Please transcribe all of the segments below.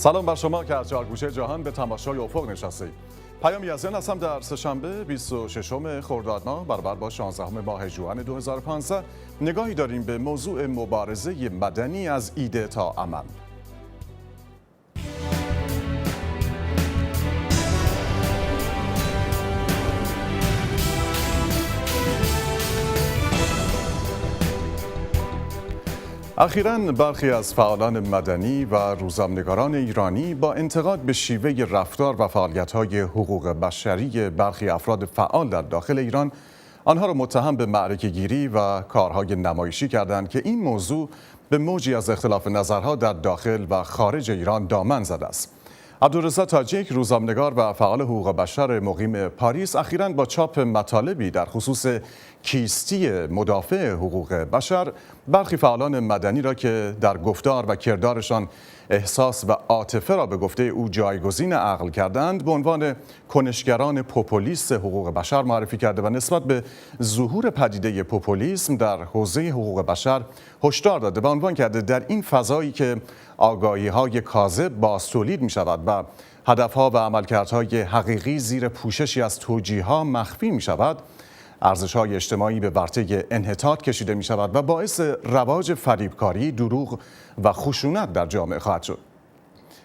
سلام بر شما که از چهار گوشه جهان به تماشای افق نشستید. پیام یزدان هستم در سه‌شنبه 26 خرداد ماه برابر با 16 ماه ژوئن 2015. نگاهی داریم به موضوع مبارزه مدنی از ایده تا عمل. اخیراً برخی از فعالان مدنی و روزنامه‌نگاران ایرانی با انتقاد به شیوه رفتار و فعالیت‌های حقوق بشری برخی افراد فعال در داخل ایران آنها را متهم به معرکه‌گیری و کارهای نمایشی کردند که این موضوع به موجی از اختلاف نظرها در داخل و خارج ایران دامن زده است. عبدالرضا تاجیک، روزنامه‌نگار و فعال حقوق بشر مقیم پاریس، اخیراً با چاپ مطالبی در خصوص کیستی مدافع حقوق بشر برخی فعالان مدنی را که در گفتار و کردارشان احساس و عاطفه را به گفته او جایگزین عقل کردند به عنوان کنشگران پوپولیست حقوق بشر معرفی کرده و نسبت به ظهور پدیده پوپولیسم در حوزه حقوق بشر هشدار داده و عنوان کرده در این فضایی که آگاهی‌های کاذب بازتولید می‌شود و هدف‌ها و عملکردهای حقیقی زیر پوششی از توجیه‌ها مخفی می‌شود، ارزش‌های اجتماعی به ورطه انحطاط کشیده می‌شود و باعث رواج فریبکاری، دروغ و خشونت در جامعه خواهد شد.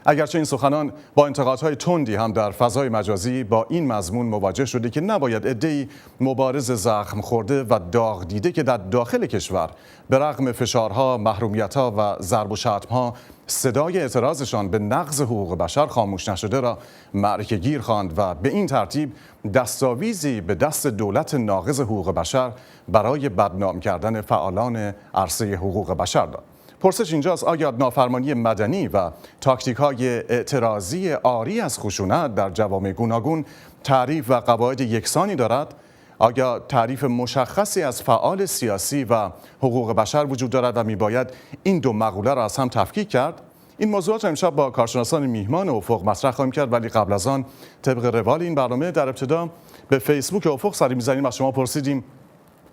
اگرچه این سخنان با انتقادهای تندی هم در فضای مجازی با این مضمون مواجه شده که نباید عده‌ای مبارز زخم خورده و داغ دیده که در داخل کشور به رغم فشارها، محرومیت‌ها و ضرب و شتم‌ها صدای اعتراضشان به نقض حقوق بشر خاموش نشده را معرکه‌گیر خواند و به این ترتیب دستاویزی به دست دولت ناقض حقوق بشر برای بدنام کردن فعالان عرصه حقوق بشر داد. پرسش اینجاست: آیا نافرمانی مدنی و تاکتیک‌های اعتراضی عاری از خشونت در جوامع گوناگون تعریف و قواعد یکسانی دارد؟ آیا تعریف مشخصی از فعال سیاسی و حقوق بشر وجود دارد و میباید این دو مقوله را از هم تفکیک کرد؟ این موضوعات را امشب با کارشناسان میهمان افق مطرح خواهیم کرد، ولی قبل از آن طبق روال این برنامه در ابتدا به فیسبوک افق سری می‌زنیم. از شما پرسیدیم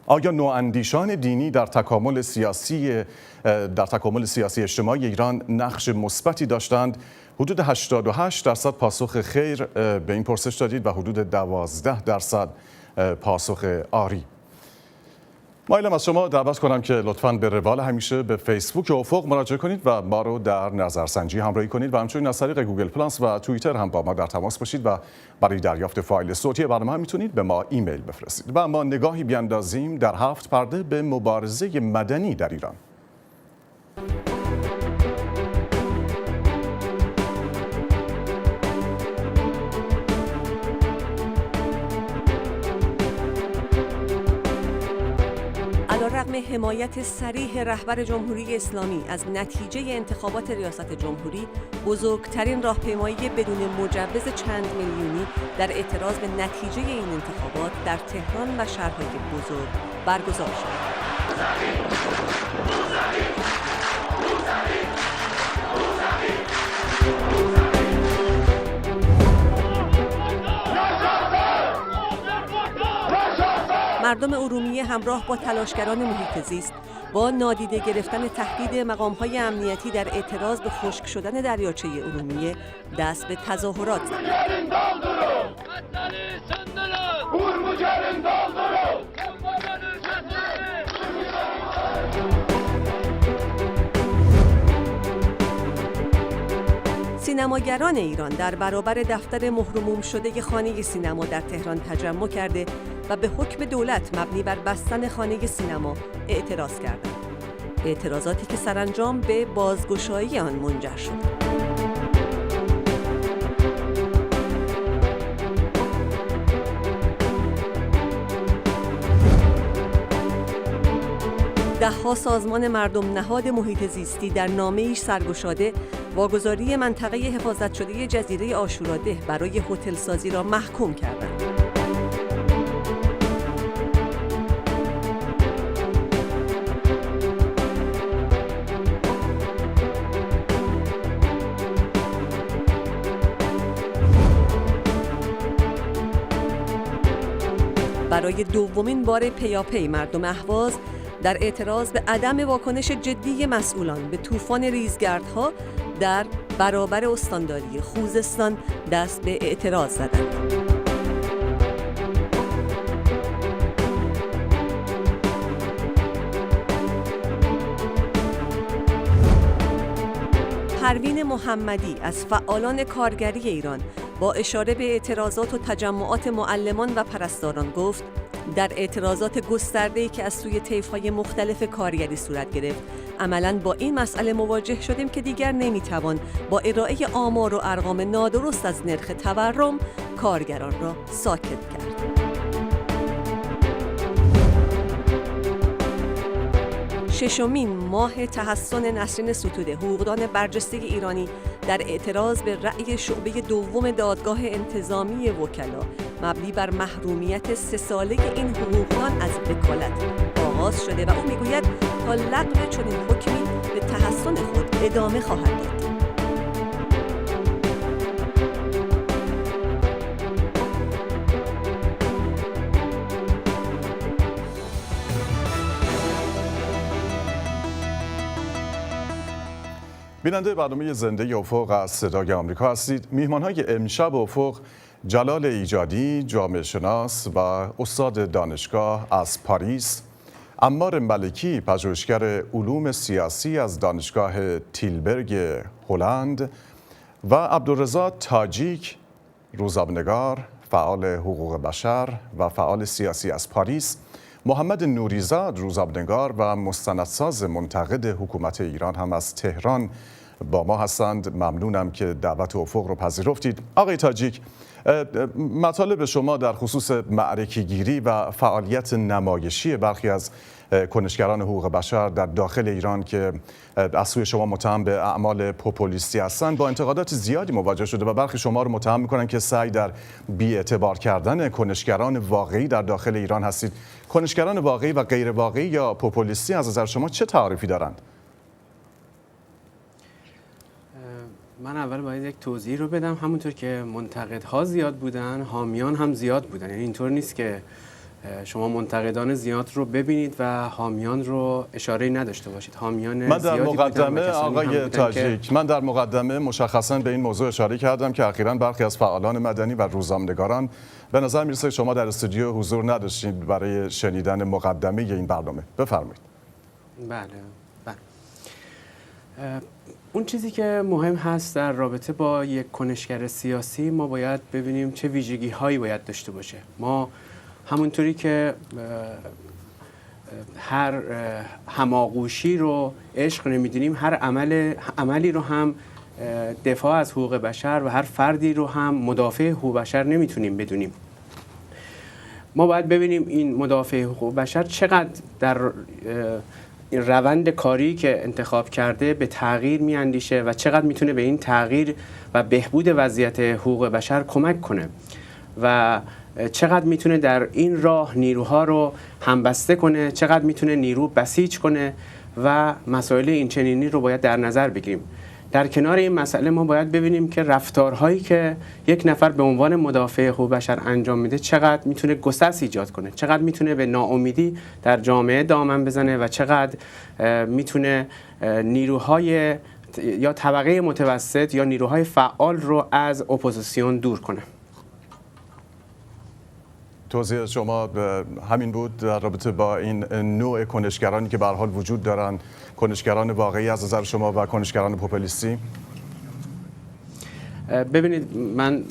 آیا نواندیشان دینی در تکامل سیاسی اجتماعی ایران نقش مثبتی داشتند؟ حدود 88% پاسخ خیر به این پرسش دادید و حدود 12% پاسخ آری. مایلم از شما دعوت کنم که لطفاً به روال همیشه به فیسبوک افق مراجعه کنید و ما رو در نظرسنجی همراهی کنید و همچنین از طریق گوگل پلاس و توییتر هم با ما در تماس باشید و برای دریافت فایل صوتی برنامه هم میتونید به ما ایمیل بفرستید. و ما نگاهی بیاندازیم در 7 پرده به مبارزه مدنی در ایران. رغم حمایت صریح رهبر جمهوری اسلامی از نتیجه انتخابات ریاست جمهوری، بزرگترین راهپیمایی بدون مجوز چند میلیونی در اعتراض به نتیجه این انتخابات در تهران و شهرهای بزرگ برگزار شد. مردم ارومیه همراه با تلاشگران محیط زیست با نادیده گرفتن تهدید مقام‌های امنیتی در اعتراض به خشک شدن دریاچه ارومیه دست به تظاهرات زدند. سینماگران ایران در برابر دفتر مهرموم شده خانه سینما در تهران تجمع کرده و به حکم دولت مبنی بر بستن خانه سینما اعتراض کردند. اعتراضاتی که سرانجام به بازگشایی آن منجر شد. ده‌ها سازمان مردم نهاد محیط زیستی در نامه‌ای سرگشاده واگذاری منطقه حفاظت شده جزیره عاشوراده برای هتل سازی را محکوم کردند. برای دومین بار پیاپی مردم اهواز در اعتراض به عدم واکنش جدی مسئولان به طوفان ریزگردها در برابر استانداری خوزستان دست به اعتراض زدند. پروین محمدی از فعالان کارگری ایران با اشاره به اعتراضات و تجمعات معلمان و پرستاران گفت در اعتراضات گسترده‌ای که از سوی طیف‌های مختلف کارگری صورت گرفت، عملاً با این مسئله مواجه شدیم که دیگر نمی‌توان با ارائه آمار و ارقام نادرست از نرخ تورم کارگران را ساکت کرد. ششمین ماه تحسن نسرین ستوده، حقوقدان برجسته ایرانی، در اعتراض به رأی شعبه دوم دادگاه انتظامی وکلا مبنی بر محرومیت 3 ساله این حقوقدان از وکالت آغاز شده و او میگوید تا لغو چنین حکمی به تحسن خود ادامه خواهد داد. بیننده برنامه زنده افق از صدای آمریکا هستید. میهمان‌های امشب افق جلال ایجادی، جامعه شناس و استاد دانشگاه از پاریس، عمار ملکی، پژوهشگر علوم سیاسی از دانشگاه تیلبرگ هلند و عبدالرضا تاجیک، روزنامه‌نگار، فعال حقوق بشر و فعال سیاسی از پاریس، محمد نوریزاد، روزنامه‌نگار و مستندساز منتقد حکومت ایران هم از تهران با ما هستند. ممنونم که دعوت افق رو پذیرفتید. آقای تاجیک، مطالب شما در خصوص معرکه‌گیری و فعالیت نمایشی برخی از کنشگران حقوق بشر در داخل ایران که از سوی شما متهم به اعمال پوپولیستی هستند با انتقادات زیادی مواجه شده و برخی شما رو متهم می‌کنند که سعی در بی‌اعتبار کردن کنشگران واقعی در داخل ایران هستید. کنشگران واقعی و غیر واقعی یا پوپولیستی از نظر شما چه تعریفی دارند؟ من اول باید یک توضیح رو بدم. همونطور که منتقدها زیاد بودن، حامیان هم زیاد بودن. یعنی اینطور نیست که شما منتقدان زیاد رو ببینید و حامیان رو اشاره‌ای نداشته باشید. حامیان من در مقدمه آقای تاجیک، من در مقدمه مشخصاً به این موضوع اشاره کردم که اخیراً برخی از فعالان مدنی و روزنامه‌نگاران به نظر میرسه شما در استودیو حضور نداشتید برای شنیدن مقدمه این برنامه. بفرمایید. بله. اون چیزی که مهم هست در رابطه با یک کنشگر سیاسی، ما باید ببینیم چه ویژگی هایی باید داشته باشه. ما همونطوری که هر هماغوشی رو عشق نمیدونیم، هر عملی رو هم دفاع از حقوق بشر و هر فردی رو هم مدافع حقوق بشر نمیتونیم بدونیم. ما باید ببینیم این مدافع حقوق بشر چقدر در این روند کاری که انتخاب کرده به تغییر میاندیشه و چقدر میتونه به این تغییر و بهبود وضعیت حقوق بشر کمک کنه و چقدر میتونه در این راه نیروها رو همبسته کنه، چقدر میتونه نیرو بسیج کنه و مسائل این چنینی رو باید در نظر بگیریم. در کنار این مسئله ما باید ببینیم که رفتارهایی که یک نفر به عنوان مدافع حقوق بشر انجام میده چقدر میتونه گسست ایجاد کنه، چقدر میتونه به ناامیدی در جامعه دامن بزنه و چقدر میتونه نیروهای یا طبقه متوسط یا نیروهای فعال رو از اپوزیسیون دور کنه. توضیح شما همین بود در رابطه با این نوع کنشگرانی که به هر حال وجود دارن، کنشگران واقعی از نظر شما و کنشگران پوپولیستی؟ ببینید، من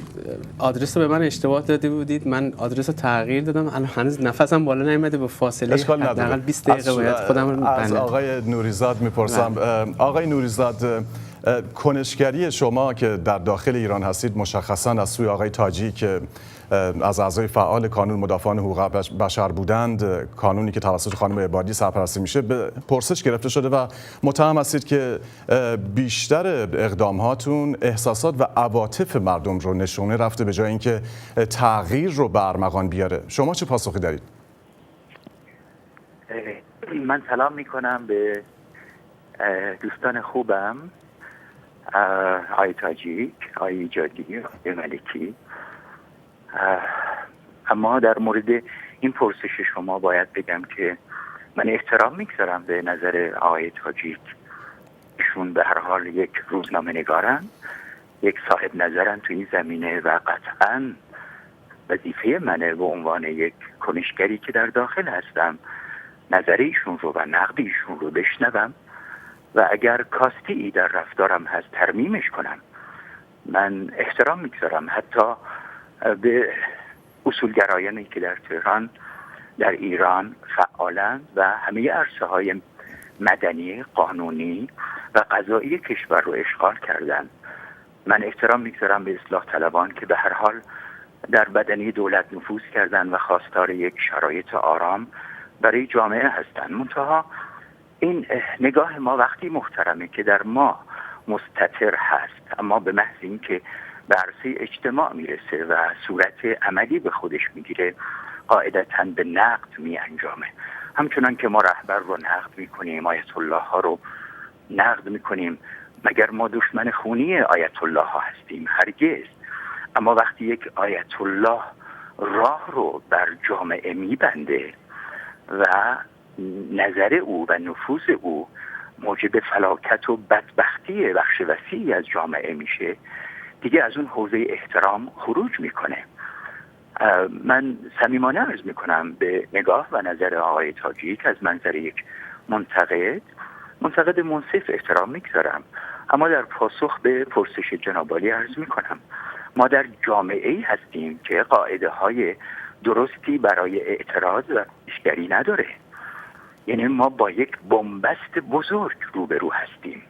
آدرس رو به من اشتباه داده بودید. من آدرس رو تغییر دادم. هنوز نفسم بالا نیامده، به فاصله حداقل 20 دقیقه باید خودم رو از آقای نوریزاد میپرسم. آقای نوریزاد، کنشگری شما که در داخل ایران هستید مشخصاً از سوی آقای تاجی که از اعضای فعال کانون مدافعان حقوق بشر بودند، کانونی که توسط خانم عبادی سرپرستی میشه، به پرسش گرفته شده و متهم هستید که بیشتر اقداماتون احساسات و عواطف مردم رو نشونه رفته به جای اینکه تغییر رو به ارمغان بیاره. شما چه پاسخی دارید؟ من سلام میکنم به دوستان خوبم، آقای تاجیک، آقای ایجادی، آقای ملکی. اما در مورد این پرسش شما باید بگم که من احترام میگذارم به نظر آقای تاجیک. ایشون به هر حال یک روزنامه نگارن، یک صاحب نظرن تو این زمینه و قطعاً وظیفه منه به عنوان یک کنشگری که در داخل هستم نظر ایشون رو و نقد ایشون رو بشنوم و اگر کاستی در رفتارم هست ترمیمش کنم. من احترام میگذارم حتی به اصولگرایانی که در تهران، در ایران فعالند و همه عرصه‌های مدنی، قانونی و قضایی کشور رو اشغال کردند. من احترام میگذارم به اصلاح طلبان که به هر حال در بدنه دولت نفوذ کردن و خواستار یک شرایط آرام برای جامعه هستند. منتها این نگاه ما وقتی محترمه که در ما مستتر هست، اما به محض این که به عرصه اجتماع میرسه و صورت عملی به خودش میگیره قاعدتاً به نقد می انجامه. همچنان که ما رهبر رو نقد میکنیم، آیت الله ها رو نقد میکنیم، مگر ما دشمن خونی آیت الله ها هستیم؟ هرگز. اما وقتی یک آیت الله راه رو بر جامعه میبنده و نظر او و نفوذ او موجب فلاکت و بدبختی بخش وسیعی از جامعه میشه، دیگه از اون حوزه احترام خروج میکنه. من صمیمانه عرض میکنم به نگاه و نظر آقای تاجیک از منظر یک منتقد منصف احترام میگذارم، اما در پاسخ به پرسش جناب عالی عرض میکنم ما در جامعه‌ای هستیم که قاعده های درستی برای اعتراض و پیشگری نداره. یعنی ما با یک بنبست بزرگ روبرو هستیم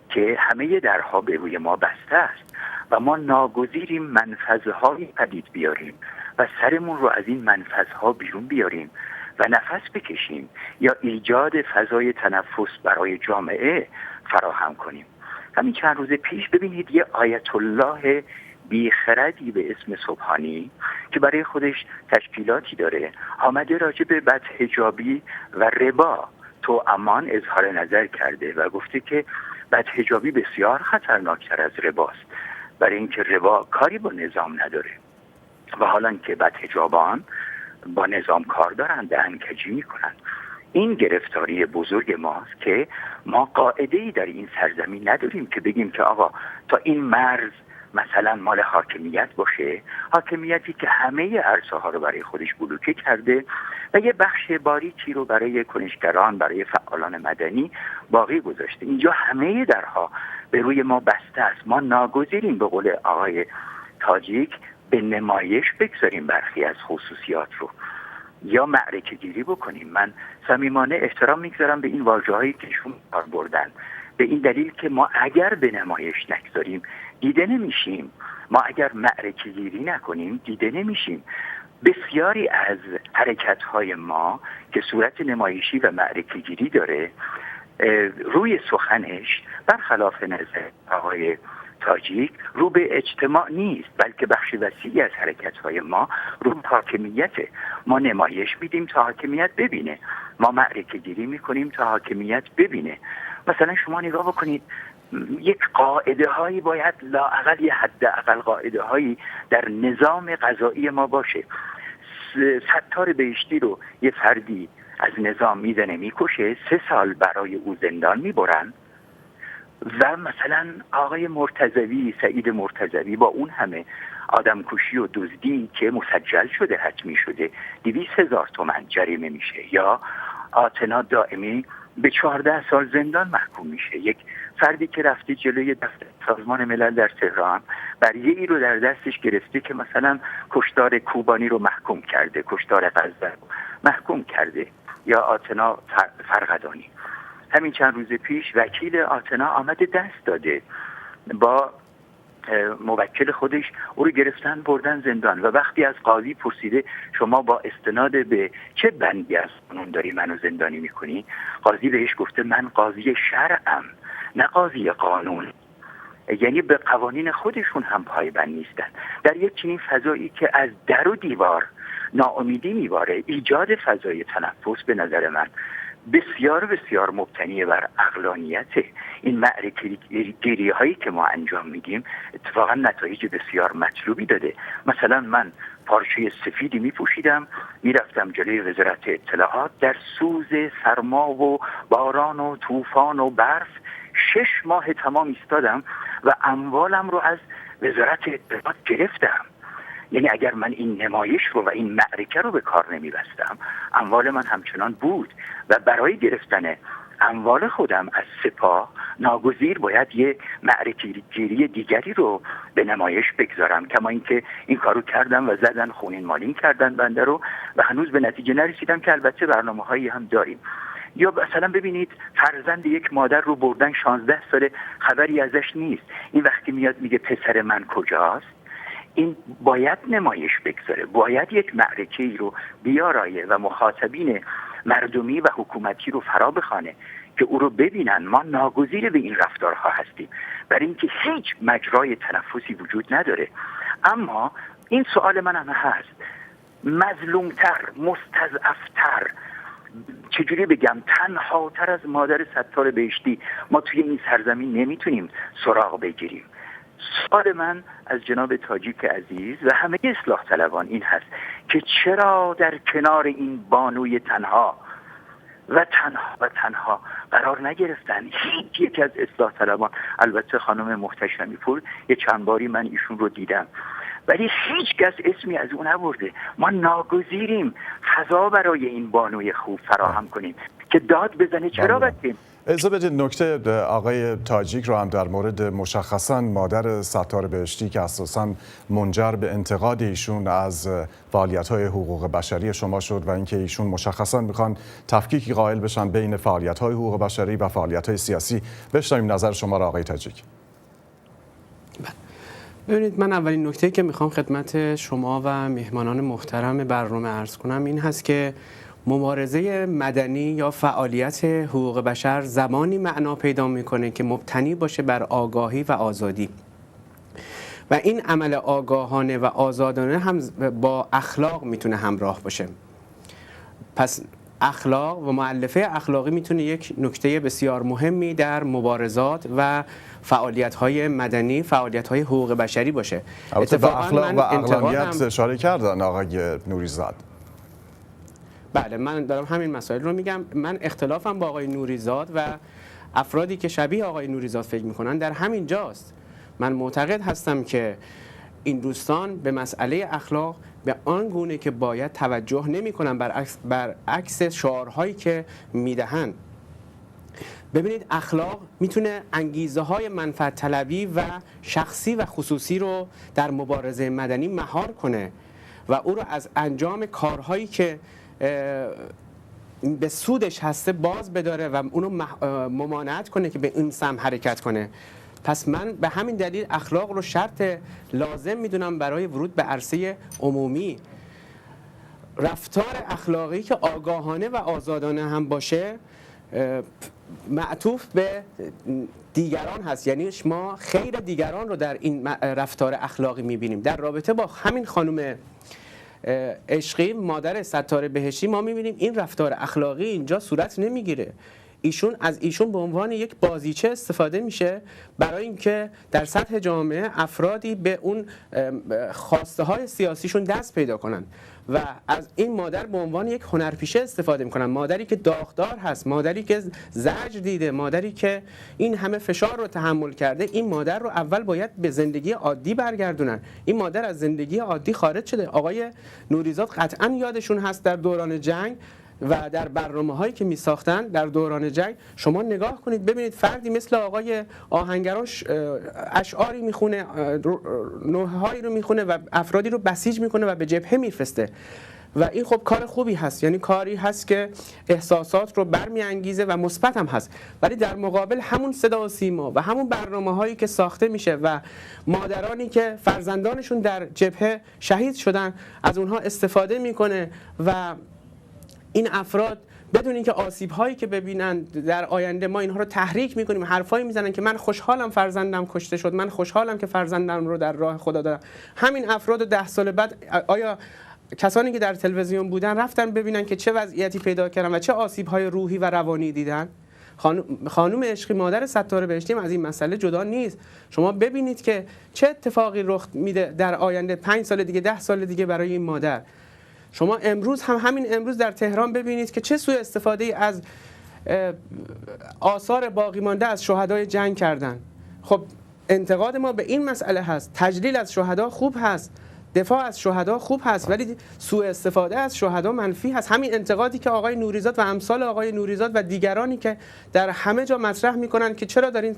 که همه درها به روی ما بسته است و ما ناگزیریم منفذهای پدید بیاریم و سرمون رو از این منفذها بیرون بیاریم و نفس بکشیم یا ایجاد فضای تنفس برای جامعه فراهم کنیم. همین چند روز پیش ببینید یه آیت الله بیخردی به اسم سبحانی که برای خودش تشکیلاتی داره آمده راجع به بدحجابی و ربا تو امان اظهار نظر کرده و گفته که بدحجابی بسیار خطرناکتر از رباست، برای اینکه ربا کاری با نظام نداره و حالا که بدحجابان با نظام کار دارن دهنکجی میکنن. این گرفتاری بزرگ ماست که ما قاعده‌ای در این سرزمین نداریم که بگیم که آقا تا این مرز مثلا مال حاکمیت باشه، حاکمیتی که همه عرصه ها رو برای خودش بلوکه کرده و یه بخش باریکی رو برای کنشگران، برای فعالان مدنی باقی گذاشته. اینجا همه درها به روی ما بسته است. ما ناگزیریم به قول آقای تاجیک به نمایش بگذاریم برخی از خصوصیات رو یا معرکه گیری بکنیم. من صمیمانه احترام میگذارم به این واژه‌هایی که ایشون کار بردن، به این دلیل که ما اگر به نمایش نگذاریم دیده نمیشیم، ما اگر معرکه گیری نکنیم دیده نمیشیم. بسیاری از حرکت‌های ما که صورت نمایشی و معرکه گیری داره روی سخنش برخلاف نظر آقای تاجیک رو به اجتماع نیست، بلکه بخش وسیعی از حرکت‌های ما رو به حاکمیته. ما نمایش میدیم تا حاکمیت ببینه، ما معرکه گیری میکنیم تا حاکمیت ببینه. مثلا شما نگاه بکنید یک قاعده هایی باید لااقل یه حداقل قاعده هایی در نظام قضایی ما باشه. ستار بهشتی رو یه فردی از نظام میزنه میکشه، 3 سال برای او زندان میبرن و مثلا آقای مرتضوی، سعید مرتضوی با اون همه آدمکشی و دزدی که مسجل شده، حتمی شده، 200,000 تومان جریمه میشه. یا آتنا دائمی به 14 سال زندان محکوم میشه. یک فردی که رفته جلوی دفتر سازمان ملل در تهران بریه‌ای رو در دستش گرفته که مثلا کشتار کوبانی رو محکوم کرده، کشتار غزه رو محکوم کرده. یا آتنا فرقدانی، همین چند روز پیش وکیل آتنا آمده دست داده، با موکل خودش او رو گرفتن بردن زندان و وقتی از قاضی پرسیده شما با استناد به چه بندی از قانون داری منو زندانی میکنی، قاضی بهش گفته من قاضی شرعم نه قاضی قانون. یعنی به قوانین خودشون هم پایبند نیستن. در یک چنین فضایی که از در و دیوار ناامیدی میباره، ایجاد فضای تنفس به نظر من بسیار بسیار مبتنی بر عقلانیت. این معرکه گیری هایی که ما انجام میدیم اتفاقا نتایج بسیار مطلوبی داده. مثلا من پارچه سفیدی میپوشیدم، میرفتم جلوی وزارت اطلاعات، در سوز سرما و باران و طوفان و برف 6 ماه تمام ایستادم و اموالم رو از وزارت اطلاعات گرفتم. یعنی اگر من این نمایش رو و این معرکه رو به کار نمی‌بستم، اموال من همچنان بود و برای گرفتن اموال خودم از سپاه ناگزیر باید یه معرکه گیری دیگری رو به نمایش بگذارم. کما اینکه این کارو کردم و زدن خونین مالین کردن بنده رو و هنوز به نتیجه نرسیدم که البته برنامه‌هایی هم داریم. یا مثلا ببینید فرزند یک مادر رو بردن 16 ساله خبری ازش نیست. این وقتی میاد میگه پسر من کجاست، این باید نمایش بگذاره، باید یک معرکه‌ای رو بیارایه و مخاطبین مردمی و حکومتی رو فرا بخوانه که او رو ببینن ما ناگزیر به این رفتارها هستیم، برای اینکه هیچ مجرای تنفسی وجود نداره. اما این سوال من هم هست، مظلومتر، مستضعفتر، چجوری بگم، تنها تر از مادر ستار بهشتی ما توی این سرزمین نمیتونیم سراغ بگیریم. سوال من از جناب تاجیک عزیز و همه اصلاح طلبان این هست که چرا در کنار این بانوی تنها قرار نگرفتن؟ هیچ یک از اصلاح طلبان، البته خانم محتشمی پور یه چند باری من ایشون رو دیدم، ولی هیچ کس اسمی از اون نبرده. ما ناگزیریم فضا برای این بانوی خوب فراهم کنیم که داد بزنه. چرا بکنیم؟ اجازه بدید نکته آقای تاجیک رو هم در مورد مشخصا مادر ستار بهشتی که اساساً منجر به انتقاد ایشون از فعالیت‌های حقوق بشری شما شد و اینکه ایشون مشخصا میخوان تفکیکی قائل بشن بین فعالیت‌های حقوق بشری و فعالیت‌های سیاسی. بشنویم نظر شما را آقای تاجیک. ببینید، من اولین نکته‌ای که میخوام خدمت شما و مهمانان محترم برنامه عرض کنم این هست که مبارزه مدنی یا فعالیت حقوق بشر زمانی معنا پیدا میکنه که مبتنی باشه بر آگاهی و آزادی و این عمل آگاهانه و آزادانه هم با اخلاق میتونه همراه باشه. پس اخلاق و مؤلفه اخلاقی میتونه یک نکته بسیار مهمی در مبارزات و فعالیت‌های مدنی، فعالیت‌های حقوق بشری باشه. اتفاقا اخلاق و عقلانیت اشاره کردن آقای نوریزاد. بله، من دارم همین مسائل رو میگم. من اختلافم با آقای نوریزاد و افرادی که شبیه آقای نوریزاد فکر میکنن در همین جاست. من معتقد هستم که این دوستان به مسئله اخلاق به آن گونه که باید توجه نمیکنن، برعکس شعارهایی که میدهند. ببینید، اخلاق میتونه انگیزه های منفعت طلبی و شخصی و خصوصی رو در مبارزه مدنی مهار کنه و او رو از انجام کارهایی که به سودش هسته باز بداره و اونو ممانعت کنه که به این سمت حرکت کنه. پس من به همین دلیل اخلاق رو شرط لازم میدونم برای ورود به عرصه عمومی. رفتار اخلاقی که آگاهانه و آزادانه هم باشه معطوف به دیگران هست، یعنی ما خیر دیگران رو در این رفتار اخلاقی میبینیم. در رابطه با همین خانم عشقی مادر ستار بهشتی ما میبینیم این رفتار اخلاقی اینجا صورت نمیگیره. از ایشون به عنوان یک بازیچه استفاده میشه برای اینکه در سطح جامعه افرادی به اون خواسته های سیاسیشون دست پیدا کنن و از این مادر به عنوان یک هنرپیشه استفاده میکنن. مادری که داغدار هست، مادری که زجر دیده، مادری که این همه فشار رو تحمل کرده، این مادر رو اول باید به زندگی عادی برگردونن. این مادر از زندگی عادی خارج شده. آقای نوریزاد قطعا یادشون هست در دوران جنگ و در برنامه‌هایی که می‌ساختن در دوران جنگ، شما نگاه کنید ببینید فردی مثل آقای آهنگران اشعاری میخونه، نوحه‌هایی رو میخونه و افرادی رو بسیج میکنه و به جبهه میفرسته و این خب کار خوبی هست، یعنی کاری هست که احساسات رو برمی‌انگیزه و مثبت هم هست. ولی در مقابل همون صدا و سیما و همون برنامه‌هایی که ساخته میشه و مادرانی که فرزندانشون در جبهه شهید شدن از اونها استفاده میکنه و این افراد بدون اینکه آسیب‌هایی که ببینن در آینده ما اینها رو تحریک می‌کنیم، حرفایی میزنن که من خوشحالم فرزندم کشته شد، من خوشحالم که فرزندم رو در راه خدا دادم. همین افراد 10 سال بعد آیا کسانی که در تلویزیون بودن رفتن ببینن که چه وضعیتی پیدا کردن و چه آسیب‌های روحی و روانی دیدن؟ خانم عشقی مادر ستار بهشتی از این مسئله جدا نیست. شما ببینید که چه اتفاقی رخ میده در آینده 5 سال دیگه، 10 سال دیگه برای این مادر. شما امروز همین امروز در تهران ببینید که چه سوء استفاده از آثار باقی مانده از شهدای جنگ کردن. خب انتقاد ما به این مسئله هست، تجلیل از شهدا خوب هست، دفاع از شهدا خوب هست، ولی سوء استفاده از شهدا منفی هست. همین انتقادی که آقای نوریزاد و امثال آقای نوریزاد و دیگرانی که در همه جا مطرح میکنن که چرا دارین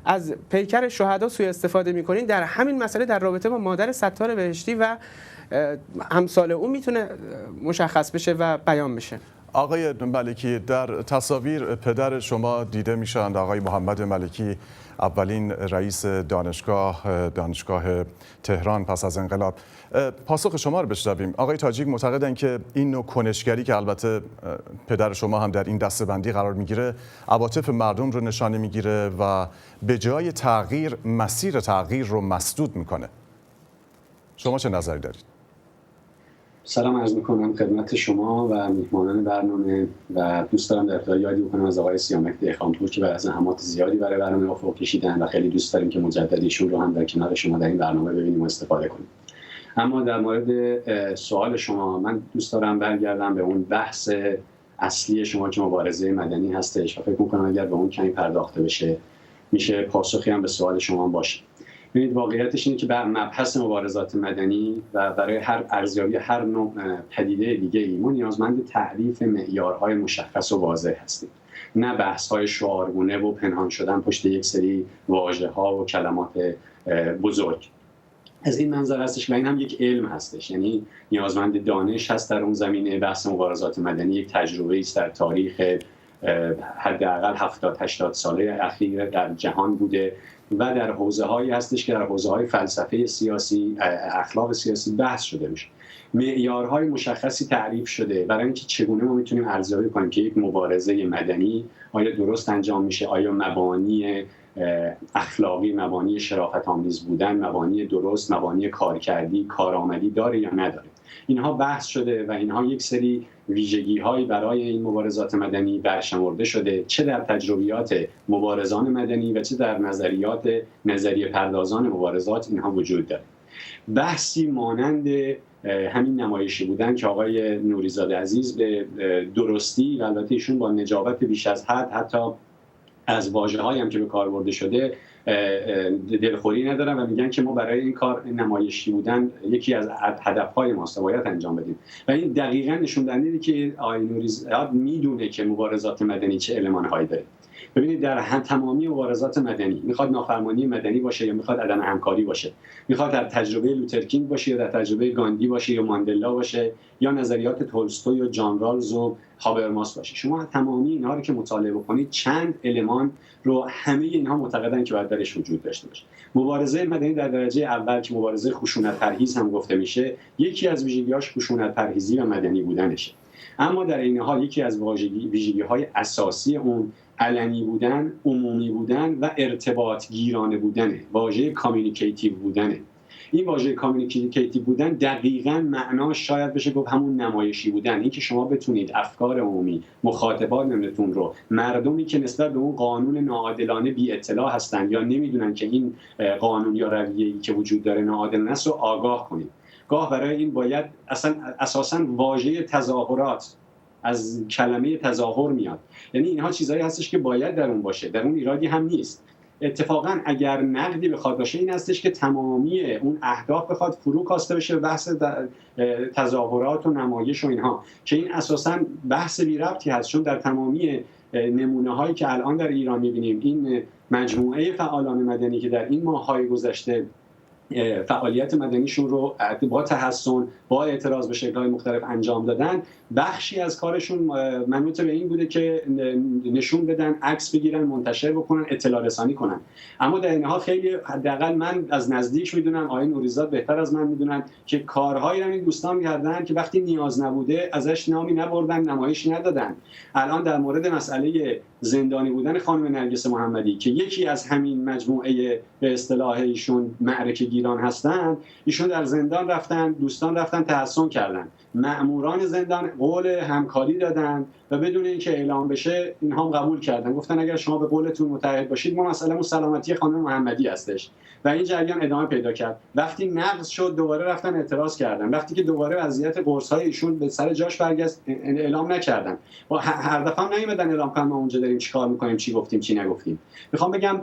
از پیکر شهدا سوء استفاده میکنین، در همین مسئله در رابطه با مادر ستار بهشتی و امثال اون میتونه مشخص بشه و بیان بشه. آقای ملکی، در تصاویر پدر شما دیده میشند، آقای محمد ملکی، اولین رئیس دانشگاه تهران پس از انقلاب. پاسخ شما رو بشنویم. آقای تاجیک معتقدند که این نوع کنشگری که البته پدر شما هم در این دسته‌بندی قرار میگیره، عواطف مردم رو نشانه میگیره و به جای تغییر مسیر تغییر رو مسدود میکنه. شما چه نظری دارید؟ سلام عرض میکنم خدمت شما و میهمانان برنامه و دوست دارم در ابتدا یادی بکنم از آقای سیامک دهقانپور که برای زحمات زیادی برای برنامه افق کشیدن و خیلی دوست داریم که مجدد ایشون رو هم در کنار شما در این برنامه ببینیم و استفاده کنیم. اما در مورد سوال شما، من دوست دارم برگردم به اون بحث اصلی شما که مبارزه مدنی هستش و فکر میکنم اگر به اون کمی پرداخته بشه میشه پاسخی هم به سوال شما باشه. ببینید واقعیتش اینه که بر مبحث مبارزات مدنی و برای هر ارزیابی هر نوع پدیده دیگه‌ای ما نیازمند تعریف معیارهای مشخص و واضح هستیم، نه بحث‌های شعارگونه و پنهان شدن پشت یک سری واژه‌ها و کلمات بزرگ. از این منظر هستش و این هم یک علم هستش، یعنی نیازمند دانش هست در اون زمینه. بحث مبارزات مدنی یک تجربه است در تاریخ حداقل 70-80 ساله اخیر در جهان بوده و در حوزه‌هایی هستش که در حوزه‌های فلسفه سیاسی، اخلاق سیاسی بحث شده میشه. معیارهای مشخصی تعریف شده برای اینکه چگونه ما میتونیم ارزیابی کنیم که یک مبارزه مدنی آیا درست انجام میشه، آیا مبانی اخلاقی، مبانی شرافت آمیز بودن، مبانی درست، مبانی کارکردی، کارآمدی داره یا نداره. اینها بحث شده و اینها یک سری ویژگی‌هایی برای این مبارزات مدنی برشمرده شده، چه در تجربیات مبارزان مدنی و چه در نظریه پردازان مبارزات اینها وجود داره. بحثی مانند همین نمایشی بودن که آقای نوریزاد عزیز به درستی و البته ایشون با نجابت بیش از حد حتی از واژه‌هایی هم که به کار برده شده دلخوری ندارن و میگن که ما برای این کار نمایشی بودن یکی از هدف‌های ماست باید انجام بدیم و این دقیقاً نشون دهنده که آقای نوریزاد میدونه که مبارزات مدنی چه المان‌هایی داره. ببینید در تمامی مبارزات مدنی، میخواد نافرمانی مدنی باشه یا میخواد عدم همکاری باشه، میخواد در تجربه لوترکینگ باشه یا در تجربه گاندی باشه یا ماندلا باشه یا نظریات تولستوی و جان رالز و هابرماس باشه، شما تمامی اینها رو که مطالعه بکنید چند المان رو همه اینها معتقدن که باید درش وجود داشته باشه. مبارزه مدنی در درجه اول که مبارزه خشونت پرهیز هم گفته میشه، یکی از ویژگی‌هاش خشونت پرهیزی و مدنی بودنشه. اما در این حال یکی از ویژگی‌های اساسی اون علنی بودن، عمومی بودن و ارتباط گیرانه بودنه، واژه کامیونیکیتیو بودنه. این واژه کامیونیکیتیو بودن دقیقاً معناش شاید بشه گفت همون نمایشی بودن، این که شما بتونید افکار عمومی، مخاطبانتون رو، مردمی که نسبت به اون قانون ناعادلانه بی اطلاع هستن یا نمیدونن که این قانون یا رویه‌ای که وجود داره ناعادلانه است رو آگاه کنید. گاه برای این باید اساساً واژه تظاهرات از کلمه تظاهر میاد، یعنی اینها چیزایی هستش که باید در اون باشه، در اون ایرادی هم نیست. اتفاقا اگر نقدی بخواد باشه این هستش که تمامی اون اهداف بخواد فرو کاسته بشه بحث تظاهرات و نمایش و اینها که این اساساً بحث بی ربطی هست، چون در تمامی نمونه هایی که الان در ایران میبینیم این مجموعه فعالان مدنی که در این ماه‌های گذشته فعالیت مدنیشون رو با تحسن با اعتراض به شکل‌های مختلف انجام دادن، بخشی از کارشون منوط به این بوده که نشون بدن، عکس بگیرن، منتشر بکنن، اطلاع رسانی کنن. اما در اینها خیلی حداقل من از نزدیک میدونم، آقای نوریزاد بهتر از من میدونن که کارهایی رو این دوستان کردن که وقتی نیاز نبوده ازش نامی نبردن، نمایش ندادن. الان در مورد مسئله زندانی بودن خانم نرگس محمدی که یکی از همین مجموعه به اصطلاح ایشون معرکه گیران هستن، ایشون در زندان رفتن، دوستان رفتن تحسن کردن، مأموران زندان قول همکاری دادن، و بدون اینکه اعلام بشه اینها هم قبول کردن، گفتن اگر شما به قولتون متحد باشید ما مسئله‌مون سلامتی خانم محمدی هستش و این جریان ادامه پیدا کرد. وقتی نقض شد دوباره رفتن اعتراض کردن، وقتی که دوباره وضعیت قرص‌های ایشون به سر جاش برگشت اعلام نکردن و هر دفعه هم نیومدن اعلام کنن ما اونجا داریم چیکار می‌کنیم، چی گفتیم چی نگفتیم. میخوام بگم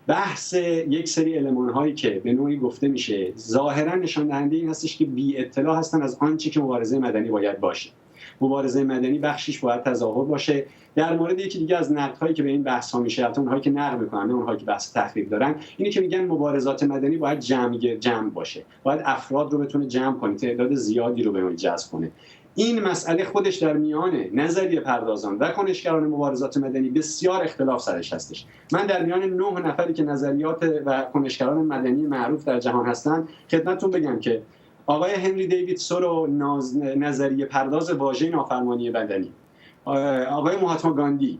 بحث یک سری المان‌هایی که به نوعی گفته میشه ظاهراً نشان دهنده این هستش که بی اطلاع هستن از آنچه که مبارزه مدنی باید باشه. مبارزه مدنی بخشش باید تظاهر باشه. در مورد یکی دیگه از نقدهایی که به این بحث ها میشه، البته اونهایی که نقد میکنن نه اونهایی که بحث تخریب دارن، اینه که میگن مبارزات مدنی باید جمع باشه، باید افراد رو بتونه جمع کنه، تعداد زیادی رو به اون جذب کنه. این مسئله خودش در میان نظریه پردازان و کنشگران مبارزات مدنی بسیار اختلاف سرش هستش. من در میان 9 نفری که نظریات و کنشگران مدنی معروف در جهان هستن خدمتتون بگم که آقای هنری دیوید سورو نظریه پرداز واژه نافرمانی مدنی، آقای مهاتما گاندی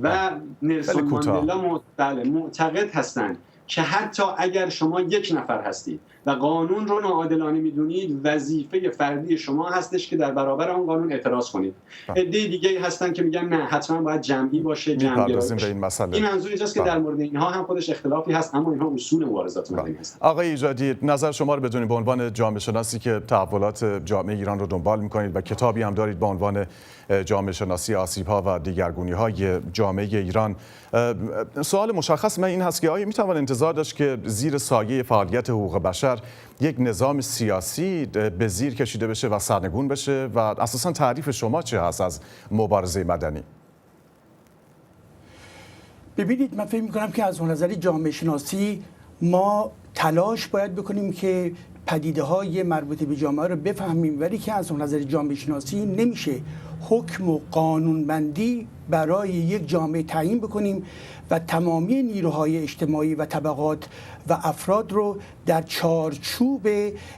و نلسون ماندلا معتقد هستند که حتی اگر شما یک نفر هستید و قانون رو ناعادلانه میدونید، وظیفه فردی شما هستش که در برابر آن قانون اعتراض کنید. عده دیگه هستن که میگن نه حتما باید جمعی باشه، جمعی باشه. این منظور اینجاست که در مورد اینها هم خودش اختلافی هست، اما اینها اصول مبارزات مدنی هستند. آقای ایجادی، نظر شما رو بدونید به عنوان جامعه شناسی که تحولات جامعه ایران رو دنبال میکنید و کتابی هم دارید با عنوان جامعه شناسی آسیب‌ها و دیگرگونی‌های جامعه ایران. سوال مشخص من این هست که آیا میتوان انتظار داشت که زیر سایه فعالیت حقوق بشر یک نظام سیاسی به زیر کشیده بشه و سرنگون بشه و اساساً تعریف شما چه هست از مبارزه مدنی؟ ببینید، من فکر می‌کنم که از نظر جامعه شناسی ما تلاش باید بکنیم که پدیده‌های مربوط به جامعه رو بفهمیم، ولی که از نظر جامعه شناسی نمیشه حکم و قانونبندی برای یک جامعه تعیین بکنیم و تمامی نیروهای اجتماعی و طبقات و افراد رو در چارچوب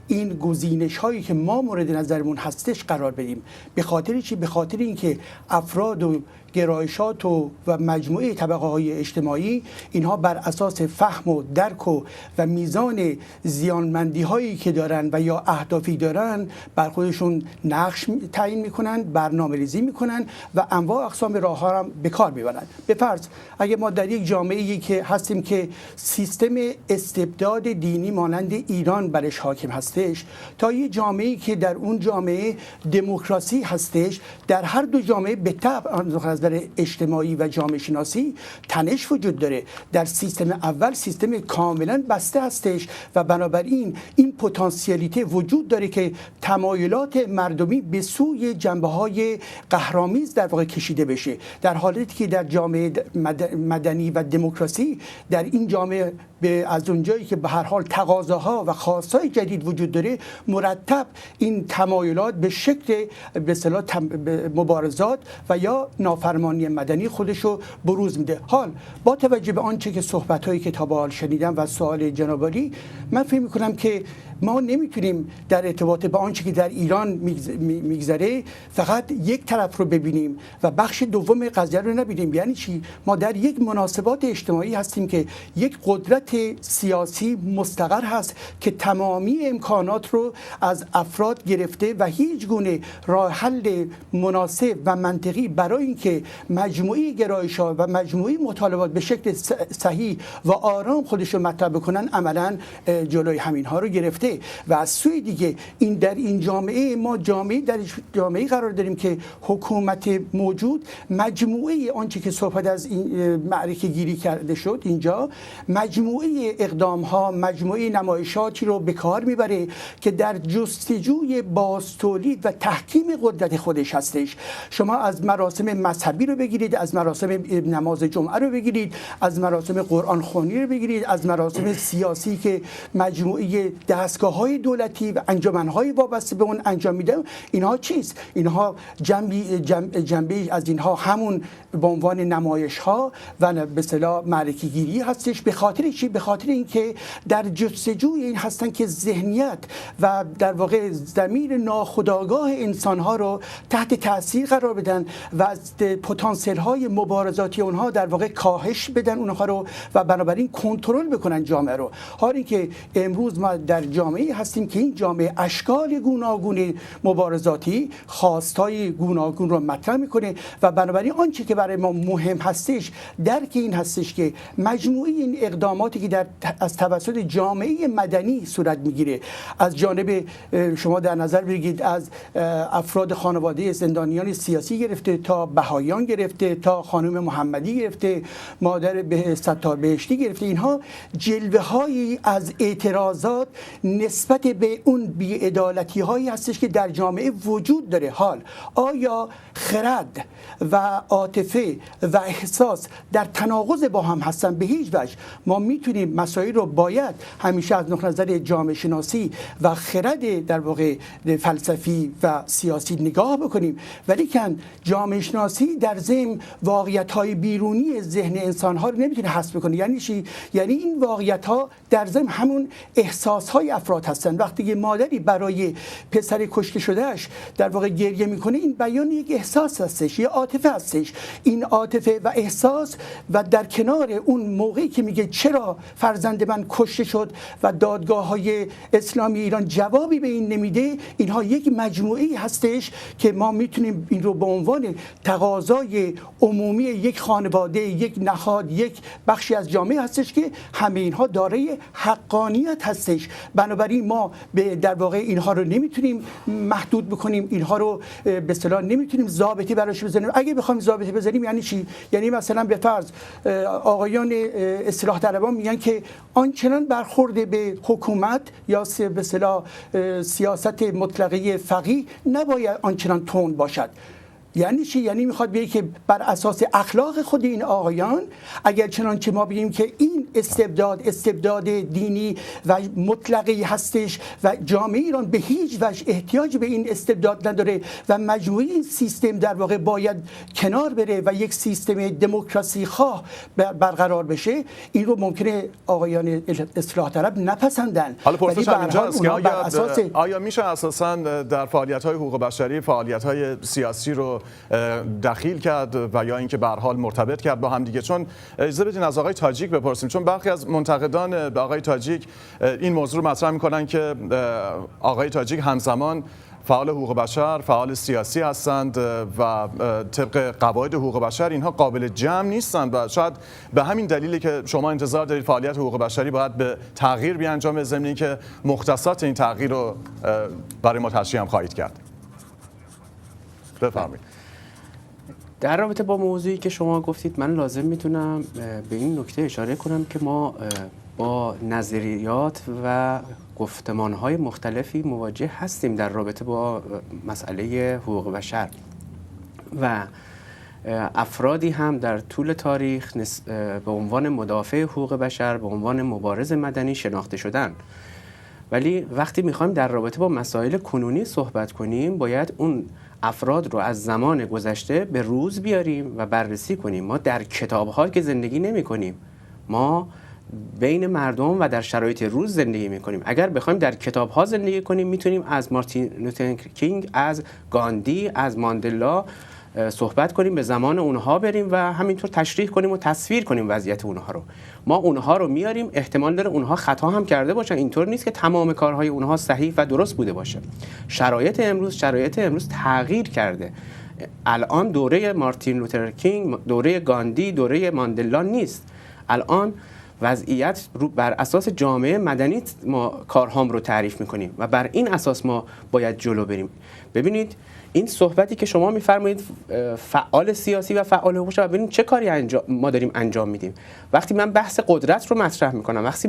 این گزینش هایی که ما مورد نظرمون هستش قرار بدیم. به خاطر چی؟ به خاطر اینکه افراد و گرایشات و مجموعه طبقه های اجتماعی اینها بر اساس فهم و درک و میزان زیانمندی هایی که دارن و یا اهدافی دارن بر خودشون نقش تعیین میکنن، برنامه‌ریزی میکنن و انواع اقسام راه ها هم به کار میبرن. به فرض اگه ما در یک جامعه‌ای که هستیم که سیستم استبداد دینی مانند ایران برش حاکم هستش، تا یک جامعه‌ای که در اون جامعه دموکراسی هستش، در هر دو جامعه به طبع از نظر اجتماعی و جامعه شناسی تنش وجود داره. در سیستم اول سیستم کاملا بسته هستش و بنابراین این پتانسیلیته وجود داره که تمایلات مردمی به سوی جنبه‌های قهرآمیز در واقع کشیده بشه، در حالی که در جامعه مدنی و دموکراسی در این جامعه از اونجایی که به هر حال تقاضاها و خواستهای جدید وجود داره، مرتب این تمایلات به شکل به اصطلاح مبارزات و یا نافرمانی مدنی خودشو بروز میده. حال با توجه به آنچه که صحبت‌هایی که تا به حال شنیدم و سوال جناب عالی، من فکر می‌کنم که ما نمیتونیم در ارتباط با آنچه که در ایران میگذره فقط یک طرف رو ببینیم و بخش دوم قضیه رو نبینیم. یعنی چی؟ ما در یک مناسبات اجتماعی هستیم که یک قدرت سیاسی مستقر هست که تمامی امکانات رو از افراد گرفته و هیچ گونه راه حل مناسب و منطقی برای اینکه مجموعی گرایش‌ها و مجموعی مطالبات به شکل صحیح و آرام خودش رو مطرح بکنن عملاً جلوی همین ها رو گرفته. و از سوی دیگه این در این جامعه ما در جامعه قرار داریم که حکومت موجود مجموعه آنچه که صحبت از این معرکه گیری کرده شد اینجا، مجموعه اقدام ها، مجموعه نمایشاتی رو به کار میبره که در جستجوی بازتولید و تحکیم قدرت خودش هستش. شما از مراسم مذهبی رو بگیرید، از مراسم نماز جمعه رو بگیرید، از مراسم قرآن خوانی رو بگیرید، از مراسم سیاسی که مجموعه دستگاه‌های دولتی و انجمن‌های وابسته به اون انجام میده. اینها چیست؟ اینها جنبه از اینها همون به عنوان نمایش‌ها و به اصطلاح معرکه‌گیری هستش. به خاطر چی؟ به خاطر اینکه در جستجوی این هستن که ذهنیت و در واقع ضمیر ناخودآگاه انسان‌ها رو تحت تاثیر قرار بدن و از پتانسیل‌های مبارزاتی اونها در واقع کاهش بدن اونها رو و بنابراین کنترل بکنن جامعه رو. حالا اینکه امروز ما در جامعه جامعه هستیم که این جامعه اشکال گوناگون مبارزاتی، خواستای گوناگون رو مطرح میکنه و بنابراین آنچه که برای ما مهم هستش درک این هستش که مجموعه این اقداماتی که از توسط جامعه مدنی صورت میگیره، از جانب شما در نظر بگیرید از افراد خانواده زندانیان سیاسی گرفته تا بهاییان گرفته تا خانم محمدی گرفته، مادر ستار بهشتی گرفته، اینها جلوه هایی از اعتراضات نسبت به اون بی‌عدالتی هایی هستش که در جامعه وجود داره. حال آیا خرد و عاطفه و احساس در تناقض با هم هستن؟ به هیچ وجه. ما میتونیم مسائل رو باید همیشه از نظر جامعه شناسی و خرد در واقع فلسفی و سیاسی نگاه بکنیم، ولی کن جامعه شناسی در ضمن واقعیت‌های بیرونی ذهن انسان‌ها رو نمیتونه حذف بکنه. یعنی چی؟ یعنی این واقعیت‌ها در ضمن همون احساس‌های افراد هستن. وقتی که مادری برای پسر کشته شدهش در واقع گریه میکنه، این بیان یک احساس هستش، یه عاطفه هستش. این عاطفه و احساس و در کنار اون موقعی که میگه چرا فرزند من کشته شد و دادگاه‌های اسلامی ایران جوابی به این نمیده، اینها یک مجموعه‌ای هستش که ما میتونیم این رو به عنوان تقاضای عمومی یک خانواده، یک نهاد، یک بخشی از جامعه هستش که همه اینها دارای حقانیت هستش. بنابراین ما در واقع اینها رو نمیتونیم محدود بکنیم، اینها رو به اصطلاح نمیتونیم ضابطه براش بزنیم. اگه بخوایم ضابطه بزنیم یعنی چی؟ یعنی مثلا به فرض آقایان اصلاح طلبان میگن که آنچنان برخورد به حکومت یا به اصطلاح سیاست مطلقه فقیه نباید آنچنان تند باشد. یعنی چی؟ یعنی میخواد بگه که بر اساس اخلاق خود این آقایان، اگر چنانچه ما بگیم که این استبداد دینی و مطلقی هستش و جامعه ایران به هیچ وجه احتیاج به این استبداد نداره و مجموعه این سیستم در واقع باید کنار بره و یک سیستم دموکراسی خواه برقرار بشه، این رو ممکنه آقایان اصلاح طلب نپسندن. حالا پرسش اینجاست که آیا میشه اساساً در فعالیت‌های حقوق بشری فعالیت‌های سیاسی رو دخیل کرد و یا اینکه به هر حال مرتبط کرد با هم دیگه؟ چون اجازه بدین از آقای تاجیک بپرسیم، چون برخی از منتقدان به آقای تاجیک این موضوع رو مطرح می‌کنن که آقای تاجیک همزمان فعال حقوق بشر، فعال سیاسی هستند و طبق قواعد حقوق بشر اینها قابل جمع نیستند و شاید به همین دلیلی که شما انتظار دارید فعالیت حقوق بشری باید به تغییر بیانجامه، ضمن اینکه مختصات این تغییر رو برای ما تشریح هم خواهید کرد. بفرمایید. در رابطه با موضوعی که شما گفتید، من لازم میتونم به این نکته اشاره کنم که ما با نظریات و گفتمانهای مختلفی مواجه هستیم در رابطه با مسئله حقوق بشر و افرادی هم در طول تاریخ به عنوان مدافع حقوق بشر، به عنوان مبارز مدنی شناخته شدن. ولی وقتی میخوایم در رابطه با مسائل کنونی صحبت کنیم، باید اون افراد رو از زمان گذشته به روز بیاریم و بررسی کنیم. ما در کتاب‌ها که زندگی نمی‌کنیم، ما بین مردم و در شرایط روز زندگی می‌کنیم. اگر بخوایم در کتاب‌ها زندگی کنیم، میتونیم از مارتین لوتر کینگ، از گاندی، از ماندلا صحبت کنیم، به زمان اونها بریم و همینطور تشریح کنیم و تصویر کنیم وضعیت اونها رو. ما اونها رو میاریم، احتمال داره اونها خطا هم کرده باشن، اینطور نیست که تمام کارهای اونها صحیح و درست بوده باشه. شرایط امروز تغییر کرده. الان دوره مارتین لوتر کینگ، دوره گاندی، دوره ماندلا نیست. الان وضعیت بر اساس جامعه مدنی ما کارهام رو تعریف میکنیم و بر این اساس ما باید جلو بریم. ببینید این صحبتی که شما میفرمایید فعال سیاسی و فعال حقوق بشر، ببینید چه کاری ما داریم انجام میدیم. وقتی من بحث قدرت رو مطرح میکنم، وقتی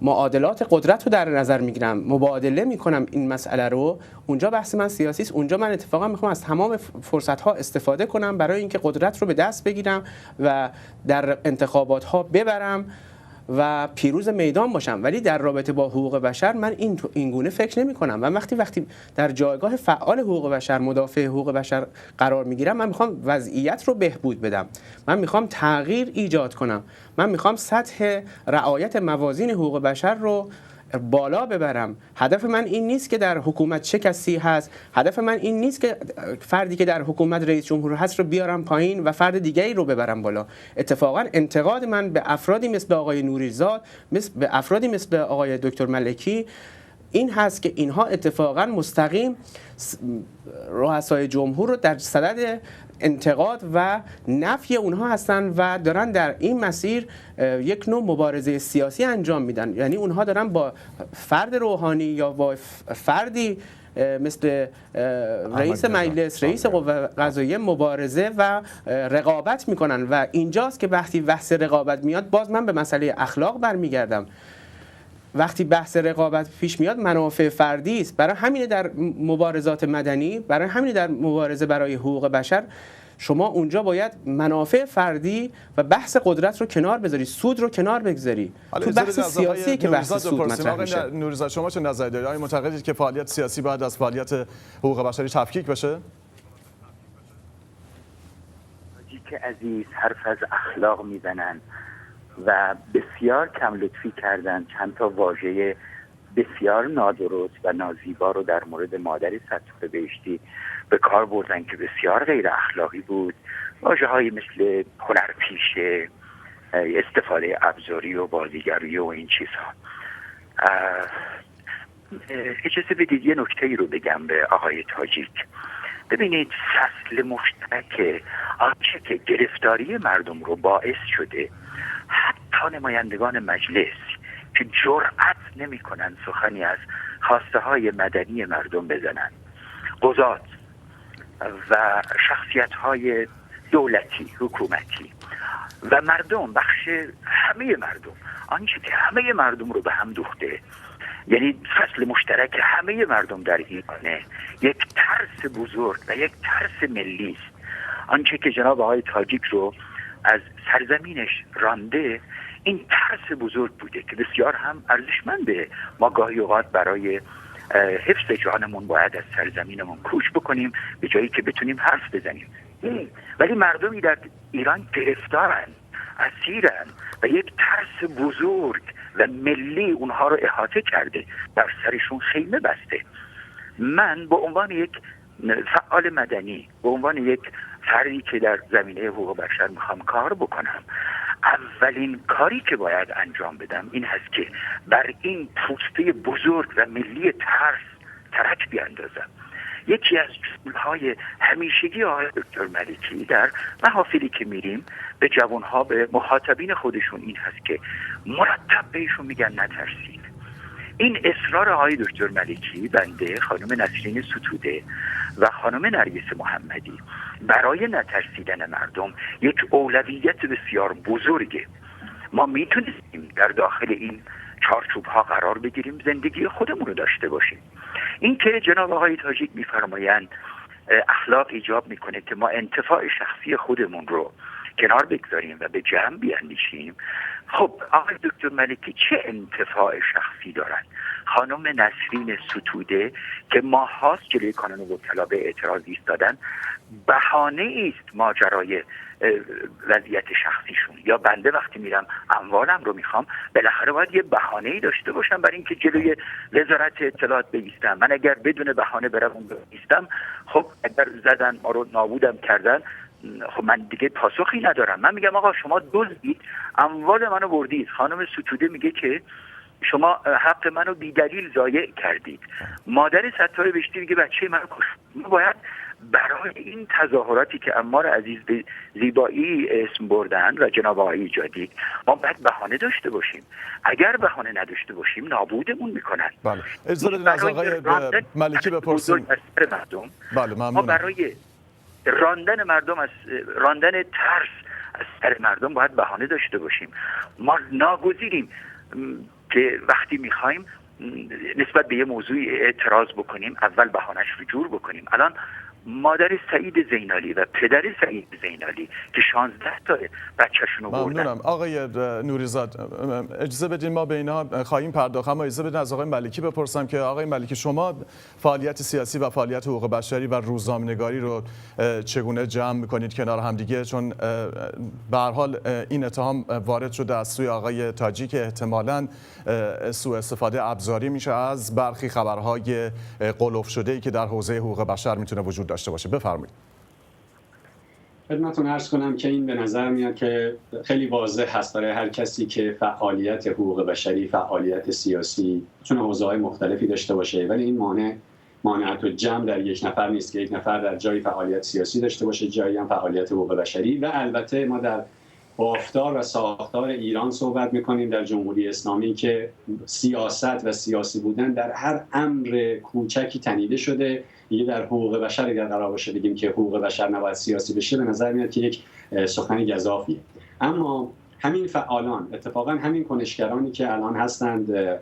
معادلات قدرت رو در نظر میگیرم، مبادله میکنم این مسئله رو، اونجا بحث من سیاسی است. اونجا من اتفاقا میخوام از تمام فرصت ها استفاده کنم برای اینکه قدرت رو به دست بگیرم و در انتخابات ها ببرم و پیروز میدان باشم. ولی در رابطه با حقوق بشر من این گونه فکر نمی کنم و وقتی در جایگاه فعال حقوق بشر، مدافع حقوق بشر قرار می گیرم، من میخوام وضعیت رو بهبود بدم، من میخوام تغییر ایجاد کنم، من میخوام سطح رعایت موازین حقوق بشر رو بالا ببرم. هدف من این نیست که در حکومت چه کسی هست، هدف من این نیست که فردی که در حکومت رئیس جمهور هست رو بیارم پایین و فرد دیگری رو ببرم بالا. اتفاقا انتقاد من به افرادی مثل آقای نوری‌زاد، به افرادی مثل آقای دکتر ملکی این هست که اینها اتفاقا مستقیم رؤسای جمهور رو در صدد انتقاد و نفی اونها هستن و دارن در این مسیر یک نوع مبارزه سیاسی انجام میدن. یعنی اونها دارن با فرد روحانی یا با فردی مثل رئیس مجلس، رئیس قوه قضاییه مبارزه و رقابت میکنن و اینجاست که وقتی بحث رقابت میاد باز من به مسئله اخلاق برمیگردم. وقتی بحث رقابت پیش میاد منافع فردی است. برای همین در مبارزات مدنی، برای همین در مبارزه برای حقوق بشر شما اونجا باید منافع فردی و بحث قدرت رو کنار بذاری، سود رو کنار بگذاری. تو بحث سیاسی که بحث سود مطرح میشه. نوری‌زاد شما چه نظری دارید؟ آیا معتقدید که فعالیت سیاسی باید از فعالیت حقوق بشری تفکیک بشه؟ که عزیز حرف از اخلاق میزنن و بسیار کم لطفی کردن چند تا واژه بسیار نادرست و نازیبا رو در مورد مادر ستاره بهشتی به کار بردن که بسیار غیر اخلاقی بود. واژه‌هایی مثل هنرپیشه، استفاده ابزاری و بازیگری و این چیزها. اجازه بدید یه نکته‌ای رو بگم به آقای تاجیک. ببینید فصل مشترک آنچه که گرفتاری مردم رو باعث شده حتی نمایندگان مجلس که جرأت نمی‌کنن سخنی از خواسته های مدنی مردم بزنن، قضات و شخصیت های دولتی حکومتی و مردم، بخش همه مردم، آنچه که همه مردم رو به هم دوخته، یعنی فصل مشترک همه مردم در ایرانه، یک ترس بزرگ و یک ترس ملی است. آنچه که جناب آقای تاجیک رو از سرزمینش رانده این ترس بزرگ بوده که بسیار هم ارزشمنده. ما گاهی اوقات برای حفظ جانمون باید از سرزمینمون کوچ بکنیم به جایی که بتونیم حرف بزنیم، ولی مردمی در ایران گرفتارن، اسیرن و یک ترس بزرگ و ملی اونها رو احاطه کرده، بر سرشون خیمه بسته. من به عنوان یک فعال مدنی، به عنوان یک فردی که در زمینه حقوق بشر میخوام کار بکنم، اولین کاری که باید انجام بدم این هست که بر این پوسته بزرگ و ملی ترک بیاندازم. یکی از جمله‌های همیشگی آقای دکتر ملکی در محافلی که میریم به جوانها، به مخاطبین خودشون این هست که مرتب بهشون میگن نترسید. این اصرار آقای دکتر ملکی، بنده، خانم نسرین ستوده و خانم نرگس محمدی برای نترسیدن مردم یک اولویت بسیار بزرگه. ما میتونیم در داخل این چارچوب ها قرار بگیریم، زندگی خودمون رو داشته باشیم. این که جناب آقای تاجیک میفرمایند اخلاق ایجاب میکنه که ما انتفاع شخصی خودمون رو کنار بگذاریم و به جمع بیاندیشیم. خب آقای دکتر ملکی چه انتفاع شخصی دارن؟ خانم نسرین ستوده که ماهاست جلوی کانون وکلا به اعتراض ایستادن، بهانه است ماجرای وضعیت شخصیشون. یا بنده وقتی میرم اموالم رو میخوام، بالاخره باید یه بهانه‌ای داشته باشم برای اینکه جلوی وزارت اطلاعات بایستم. من اگر بدون بهانه برم اون بایستم، خب اگر زدن ما رو نابودم کردن، خب من دیگه پاسخی ندارم. من میگم آقا شما دزدید، اموال منو بردید. خانم ستوده میگه که شما حق منو بی‌دلیل ضایع کردید. مادر ستاره بهشتی میگه بچه منو کشت. ما باید برای این تظاهراتی که عمار عزیز به زیبایی اسم بردن و جناب آقای ایجادی، ما باید بهانه داشته باشیم. اگر بهانه نداشته باشیم نابودمون میکنن. بله. اجازه بدید از آقای ملکی بپرسیم. بله ممنونم. ما برای راندن مردم، از راندن ترس از سر مردم باید بهانه داشته باشیم. ما ناگزیریم که وقتی میخوایم نسبت به یه موضوعی اعتراض بکنیم اول بهانه‌اش رو جور بکنیم. الان مادر سعید زینالی و پدر سعید زینالی که 16 تا بچه‌شون رو بردن. ممنونم آقای نوریزاد. اجازه بدین ما به اینا خواهیم پرداخت، اما اجازه بدین از آقای ملکی بپرسم که آقای ملکی شما فعالیت سیاسی و فعالیت حقوق بشری و روزنامه‌نگاری رو چگونه جمع می‌کنید کنار همدیگه؟ چون به هر حال این اتهام وارد شده از سوی آقای تاجی که احتمالاً سوء استفاده ابزاری میشه از برخی خبرهای قلف شده‌ای که در حوزه حقوق بشر میتونه وجود داشته باشه. بفرمایید. خدمتتون عرض کنم که این به نظر میاد که خیلی واضح هست برای هر کسی که فعالیت حقوق بشری، فعالیت سیاسی میتونه حوزه‌های مختلفی داشته باشه، ولی این مانعت جمع در یک نفر نیست که یک نفر در جایی فعالیت سیاسی داشته باشه، جایی هم فعالیت حقوق بشری. و البته ما در بافتار و ساختار ایران صحبت میکنیم در جمهوری اسلامی که سیاست و سیاسی بودن در هر امر کوچکی تنیده شده. دیگه در حقوق بشر اگر قرار باشه بگیم که حقوق بشر نباید سیاسی بشه، به نظر میاد که یک سخن گزافیه. اما همین فعالان، اتفاقا همین کنشگرانی که الان هستند،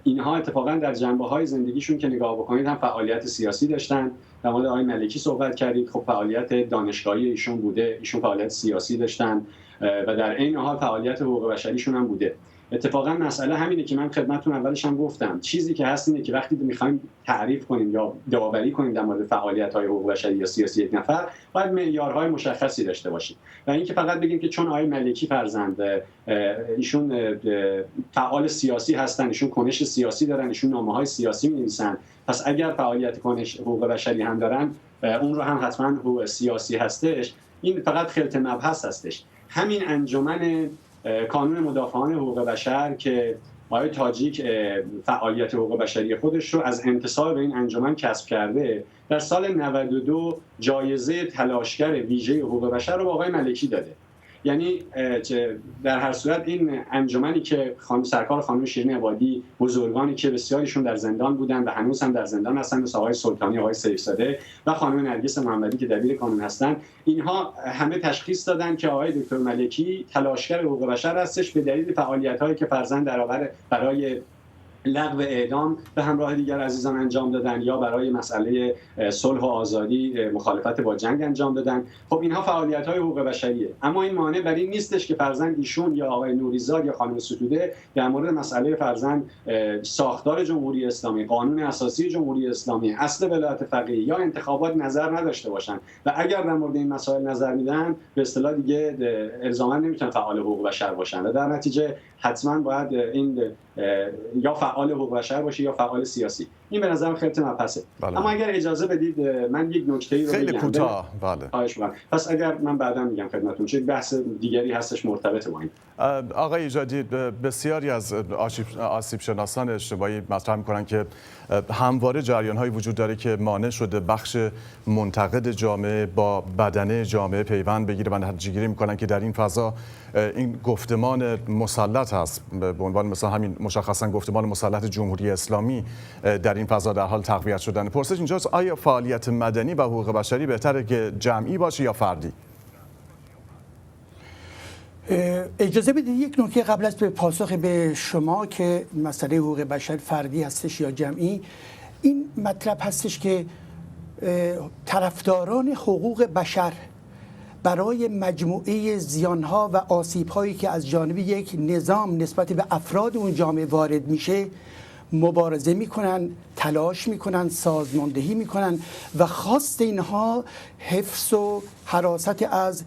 اینها اتفاقا در جنبه‌های زندگیشون که نگاه بکنید هم فعالیت سیاسی داشتن. در مورد آقای ملکی صحبت کردید، خب فعالیت دانشگاهی ایشون بوده، ایشون فعالیت سیاسی داشتن و در عین حال فعالیت حقوق بشریشون هم بوده. اتفاقا مسئله همینه که من خدمتتون اولش هم گفتم، چیزی که هست اینه که وقتی می‌خوایم تعریف کنیم یا داوری کنیم در مورد فعالیت‌های حقوق بشری یا سیاسی یک نفر، باید معیارهای مشخصی داشته باشیم. و اینکه فقط بگیم که چون آقای ملکی فرزند ایشون فعال سیاسی هستن، ایشون کنش سیاسی دارن، ایشون نامه‌های سیاسی می‌نویسن، پس اگر فعالیت کنش حقوق بشری هم دارن اون رو هم حتما حقوق سیاسی هستش، این فقط خلط مبحث هستش. همین انجمن کانون مدافعان حقوق بشر که آقای تاجیک فعالیت حقوق بشری خودش رو از انتساب به این انجمن کسب کرده، در سال 92 جایزه تلاشگر ویژه حقوق بشر رو به آقای ملکی داده. یعنی در هر صورت این انجمنی که سرکار خانم شیرین عبادی، بزرگانی که بسیاریشون در زندان بودن و هنوز هم در زندان هستن، مثل آقای سلطانی، آقای سیف‌زاده و خانم نرگس محمدی که دبیر کانون هستن، اینها همه تشخیص دادن که آقای دکتر ملکی تلاشگر حقوق بشر هستش به دلیل فعالیت‌هایی که فرضاً برای لغو اعدام به همراه دیگر عزیزان انجام دادن یا برای مسئله صلح و آزادی مخالفت با جنگ انجام دادن. خب اینها فعالیت‌های حقوق بشریه، اما این مانع بر این نیستش که فرضاً ایشون یا آقای نوریزاد یا خانم ستوده در مورد مسئله فرضاً ساختار جمهوری اسلامی، قانون اساسی جمهوری اسلامی، اصل ولایت فقیه یا انتخابات نظر نداشته باشن و اگر در مورد این مسائل نظر میدن به اصطلاح دیگه الزاما نمیتونن فعال حقوق بشر باشن و در نتیجه حتما باید این یا فعال حقوق بشر باشه یا فعال سیاسی. این به نظرم خیلی مبحثه. بله. اما اگر اجازه بدید من یک نکته‌ای رو خیلی بگم. کوتاه. بله. خواهش می‌کنم. پس اگر من بعدا میگم خدمتتون، چه بحث دیگری هستش مرتبط با این. آقای ایجادی، بسیاری از آسیب شناسان اجتماعی مطرح می‌کنن که همواره جریان‌هایی وجود داره که مانع شده بخش منتقد جامعه با بدنه جامعه پیوند بگیره و نتیجه‌گیری می‌کنن که در این فضا این گفتمان مسلط هست، به عنوان مثلا همین مشخصا گفتمان مسلط جمهوری اسلامی در این فضا در حال تقویت شدن. پرسش اینجاست آیا فعالیت مدنی و حقوق بشری بهتره که جمعی باشه یا فردی؟ اجازه بدید یک نکته قبل از به پاسخ به شما که مسئله حقوق بشر فردی هستش یا جمعی، این مطلب هستش که طرفداران حقوق بشر برای مجموعه زیانها و آسیب‌هایی که از جانب یک نظام نسبت به افراد اون جامعه وارد میشه مبارزه میکنن، تلاش میکنن، سازماندهی میکنن و خواست اینها حفظ و حراست از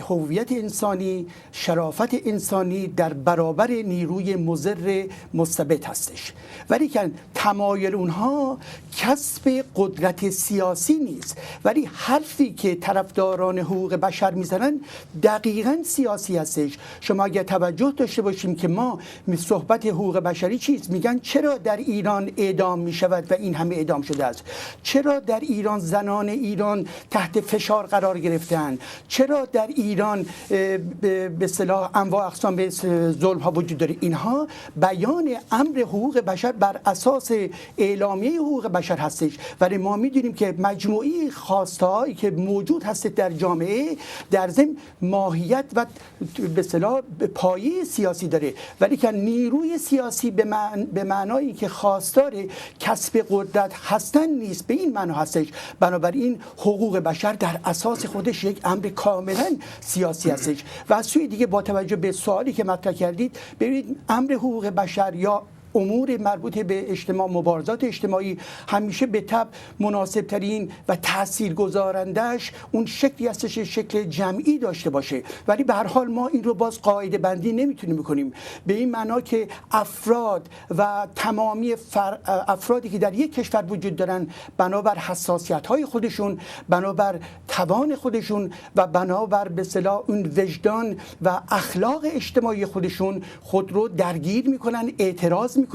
هویت انسانی، شرافت انسانی در برابر نیروی مضر مستبد هستش. ولی که تمایل اونها کسب قدرت سیاسی نیست، ولی حرفی که طرفداران حقوق بشر میزنن دقیقاً سیاسی هستش. شما اگر توجه داشته باشیم که ما صحبت حقوق بشری چیست؟ میگن چرا در ایران اعدام میشود و این همه اعدام شده است؟ چرا در ایران زنان ایران تحت فشار قرار گرفتن؟ چرا در ایران به اصطلاح انواع اقسام ظلم ها وجود داره؟ اینها بیان امر حقوق بشر بر اساس اعلامیه حقوق بشر هستش، ولی ما میدونیم که مجموعه خواستهایی که موجود هست در جامعه در ضمن ماهیت و به اصطلاح پایه سیاسی داره، ولی که نیروی سیاسی به معنای که خواستار کسب قدرت هستن نیست، به این معنا هستش. بنابراین حقوق بشر در اساس خودش یک امر کاملا سیاسی هستش. و از سوی دیگه با توجه به سوالی که مطرح کردید، ببینید امر حقوق بشر یا امور مربوط به اجتماع، مبارزات اجتماعی، همیشه به طب مناسب ترین و تاثیرگذارندش اون شکلی هستش شکل جمعی داشته باشه، ولی به هر حال ما این رو باز قاعده بندی نمیتونیم بکنیم، به این معنا که افراد و تمامی افرادی که در یک کشور وجود دارن بنابر حساسیت های خودشون، بنابر توان خودشون و بنابر به اصطلاح اون وجدان و اخلاق اجتماعی خودشون خود رو درگیر میکنن، اعتراض میکنن،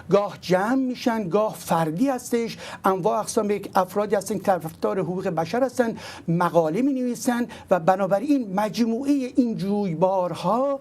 گاه جمع میشن، گاه فردی هستش، انواع اقسام افرادی هستن که طرفدار حقوق بشر هستن، مقاله می نویسن و بنابراین مجموعه این جویبارها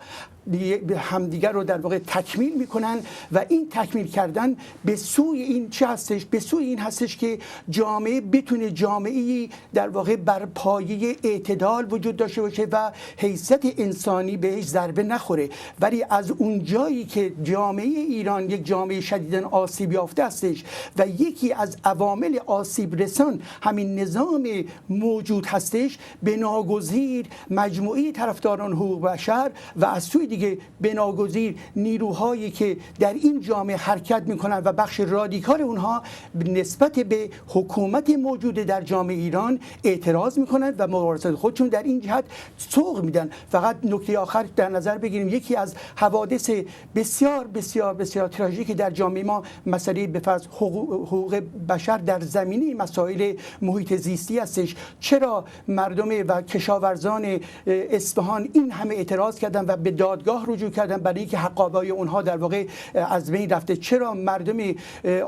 همدیگر رو در واقع تکمیل میکنن و این تکمیل کردن به سوی این چه هستش؟ به سوی این هستش که جامعه بتونه جامعه‌ای در واقع بر پایه اعتدال وجود داشته باشه و حیثیت انسانی بهش ضربه نخوره. ولی از اون جایی که جامعه ایران یک جامعه شدیداً آسیب یافته هستش و یکی از عوامل آسیب رسان همین نظام موجود هستش، بناگزیر مجموعه طرفداران حقوق بشر و از سوی دیگه بناگزیر نیروهایی که در این جامعه حرکت میکنن و بخش رادیکال اونها نسبت به حکومت موجود در جامعه ایران اعتراض میکنن و مبارزات خودشون در این جهت سوق میدن. فقط نکته آخر در نظر بگیریم، یکی از حوادث بسیار بسیار بسیار تراژیکی در جامعه ما مسئله به فرض حقوق بشر در زمینه مسائل محیط زیستی هستش. چرا مردم و کشاورزان اصفهان این همه اعتراض کردن و به دادگاه رجوع کردن برای اینکه حقابای اونها در واقع از بین رفته؟ چرا مردم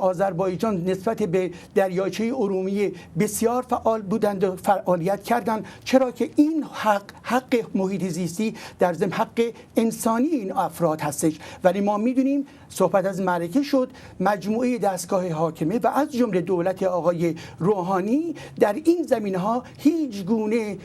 آذربایجان نسبت به دریاچه ارومیه بسیار فعال بودند و فعالیت کردند؟ چرا که این حق محیط زیستی در ضمن حق انسانی این افراد هستش. ولی ما میدونیم صحبت از معرکه شد، مجموعه دستگاه حاکمه و از جمله دولت آقای روحانی در این زمینه‌ها هیچ گونه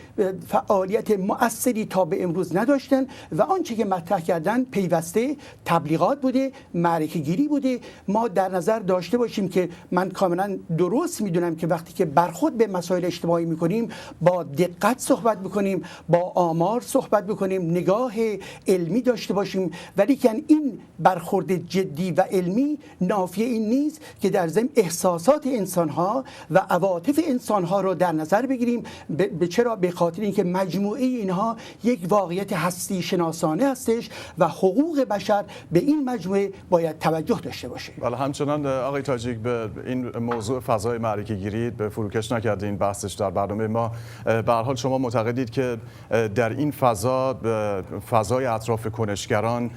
فعالیت مؤثری تا به امروز نداشتن و آنچه که مطرح کردن پیوسته تبلیغات بوده، معرکه گیری بوده. ما در نظر داشته باشیم که من کاملا درست میدونم که وقتی که برخورد به مسائل اجتماعی میکنیم با دقت صحبت بکنیم، با آمار صحبت بکنیم، نگاه علمی داشته باشیم، ولی که این برخورد جدی و علمی نافی این نیست که در ضمن احساسات انسانها و عواطف انسانها رو در نظر بگیریم. چرا؟ به خاطر اینکه مجموعه اینها یک واقعیت هستی شناسانه هستش و حقوق بشر به این مجموعه باید توجه داشته باشه. ولی همچنان آقای تاجیک به این موضوع فضای معرکه گیری به فروکش نکردین بحثش در برنامه ما. به هر حال شما معتقدید که در این فضای اطراف کنشگران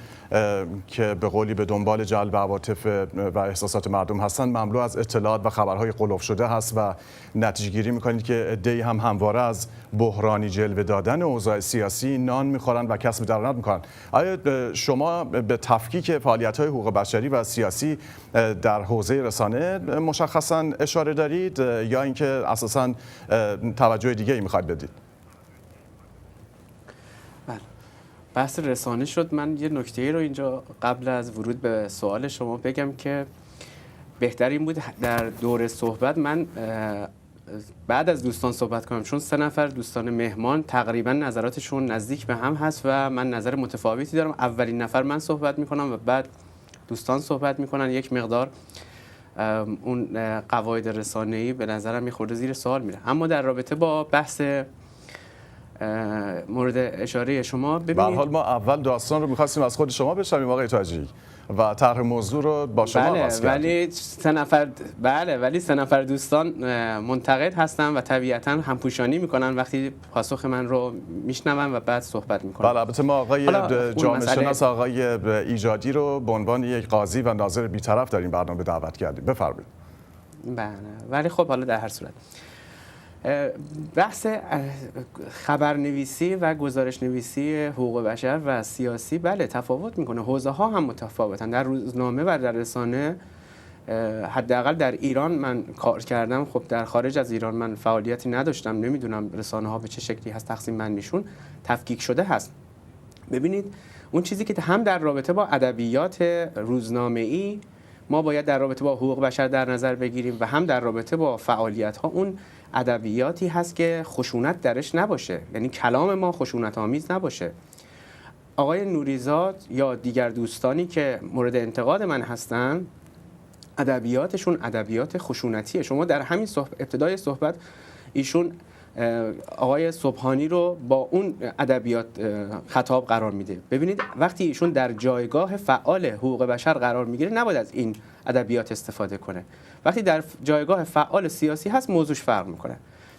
که به قولی به دنبال جلب عواطف و احساسات مردم هستند مملو از اطلاعات و خبرهای غلف شده هست و نتیجه گیری میکنید که عده‌ای هم همواره از بحرانی جلوه دادن اوضاع سیاسی نان میخورن و کسب درآمد میکنن. آیا شما به تفکیک فعالیت‌های حقوق بشری و سیاسی در حوزه رسانه مشخصاً اشاره دارید یا اینکه اساساً توجه دیگه‌ای میخواید بدید؟ بحث رسانه شد. من یه نکته رو اینجا قبل از ورود به سوال شما بگم که بهتر این بود در دور صحبت من بعد از دوستان صحبت کنم، چون 3 نفر دوستان مهمان تقریبا نظراتشون نزدیک به هم هست و من نظر متفاوتی دارم. اولین نفر من صحبت میکنم و بعد دوستان صحبت میکنن. یک مقدار اون قواعد رسانه‌ای به نظرم میخورده زیر سوال میره. اما در رابطه با بحث مورد اشاره شما ببینید، به هر حال ما اول داستان رو می‌خواستیم از خود شما بشنویم آقای تاجیک و طرح موضوع رو با شما آغاز کردیم. ولی 3 نفر دوستان منتقد هستن و طبیعتاً همپوشانی میکنن وقتی پاسخ من رو میشنون و بعد صحبت میکنن. بله، البته ما آقای جامعه شناس آقای ایجادی رو به عنوان یک قاضی و ناظر بی‌طرف در این برنامه دعوت کردیم. بفرمایید. بله، ولی خب حالا در هر صورت بحث خبرنویسی و گزارش نویسی حقوق بشر و سیاسی بله تفاوت میکنه. حوزه ها هم متفاوتن. در روزنامه و در رسانه حداقل در ایران من کار کردم، خب در خارج از ایران من فعالیتی نداشتم، نمیدونم رسانه ها به چه شکلی هست تقسیم بندیشون تفکیک شده هست. ببینید اون چیزی که هم در رابطه با ادبیات روزنامه‌ای ما باید در رابطه با حقوق بشر در نظر بگیریم و هم در رابطه با فعالیت ها اون ادبیاتی هست که خشونت درش نباشه، یعنی کلام ما خشونت آمیز نباشه. آقای نوریزاد یا دیگر دوستانی که مورد انتقاد من هستن ادبیاتشون ادبیات خشونتیه. شما در همین ابتدای صحبت ایشون آقای سبحانی رو با اون ادبیات خطاب قرار میده. ببینید وقتی ایشون در جایگاه فعال حقوق بشر قرار میگیره نباید از این ادبیات استفاده کنه. وقتی در جایگاه فعال سیاسی هست موضوعش فرق میکنه.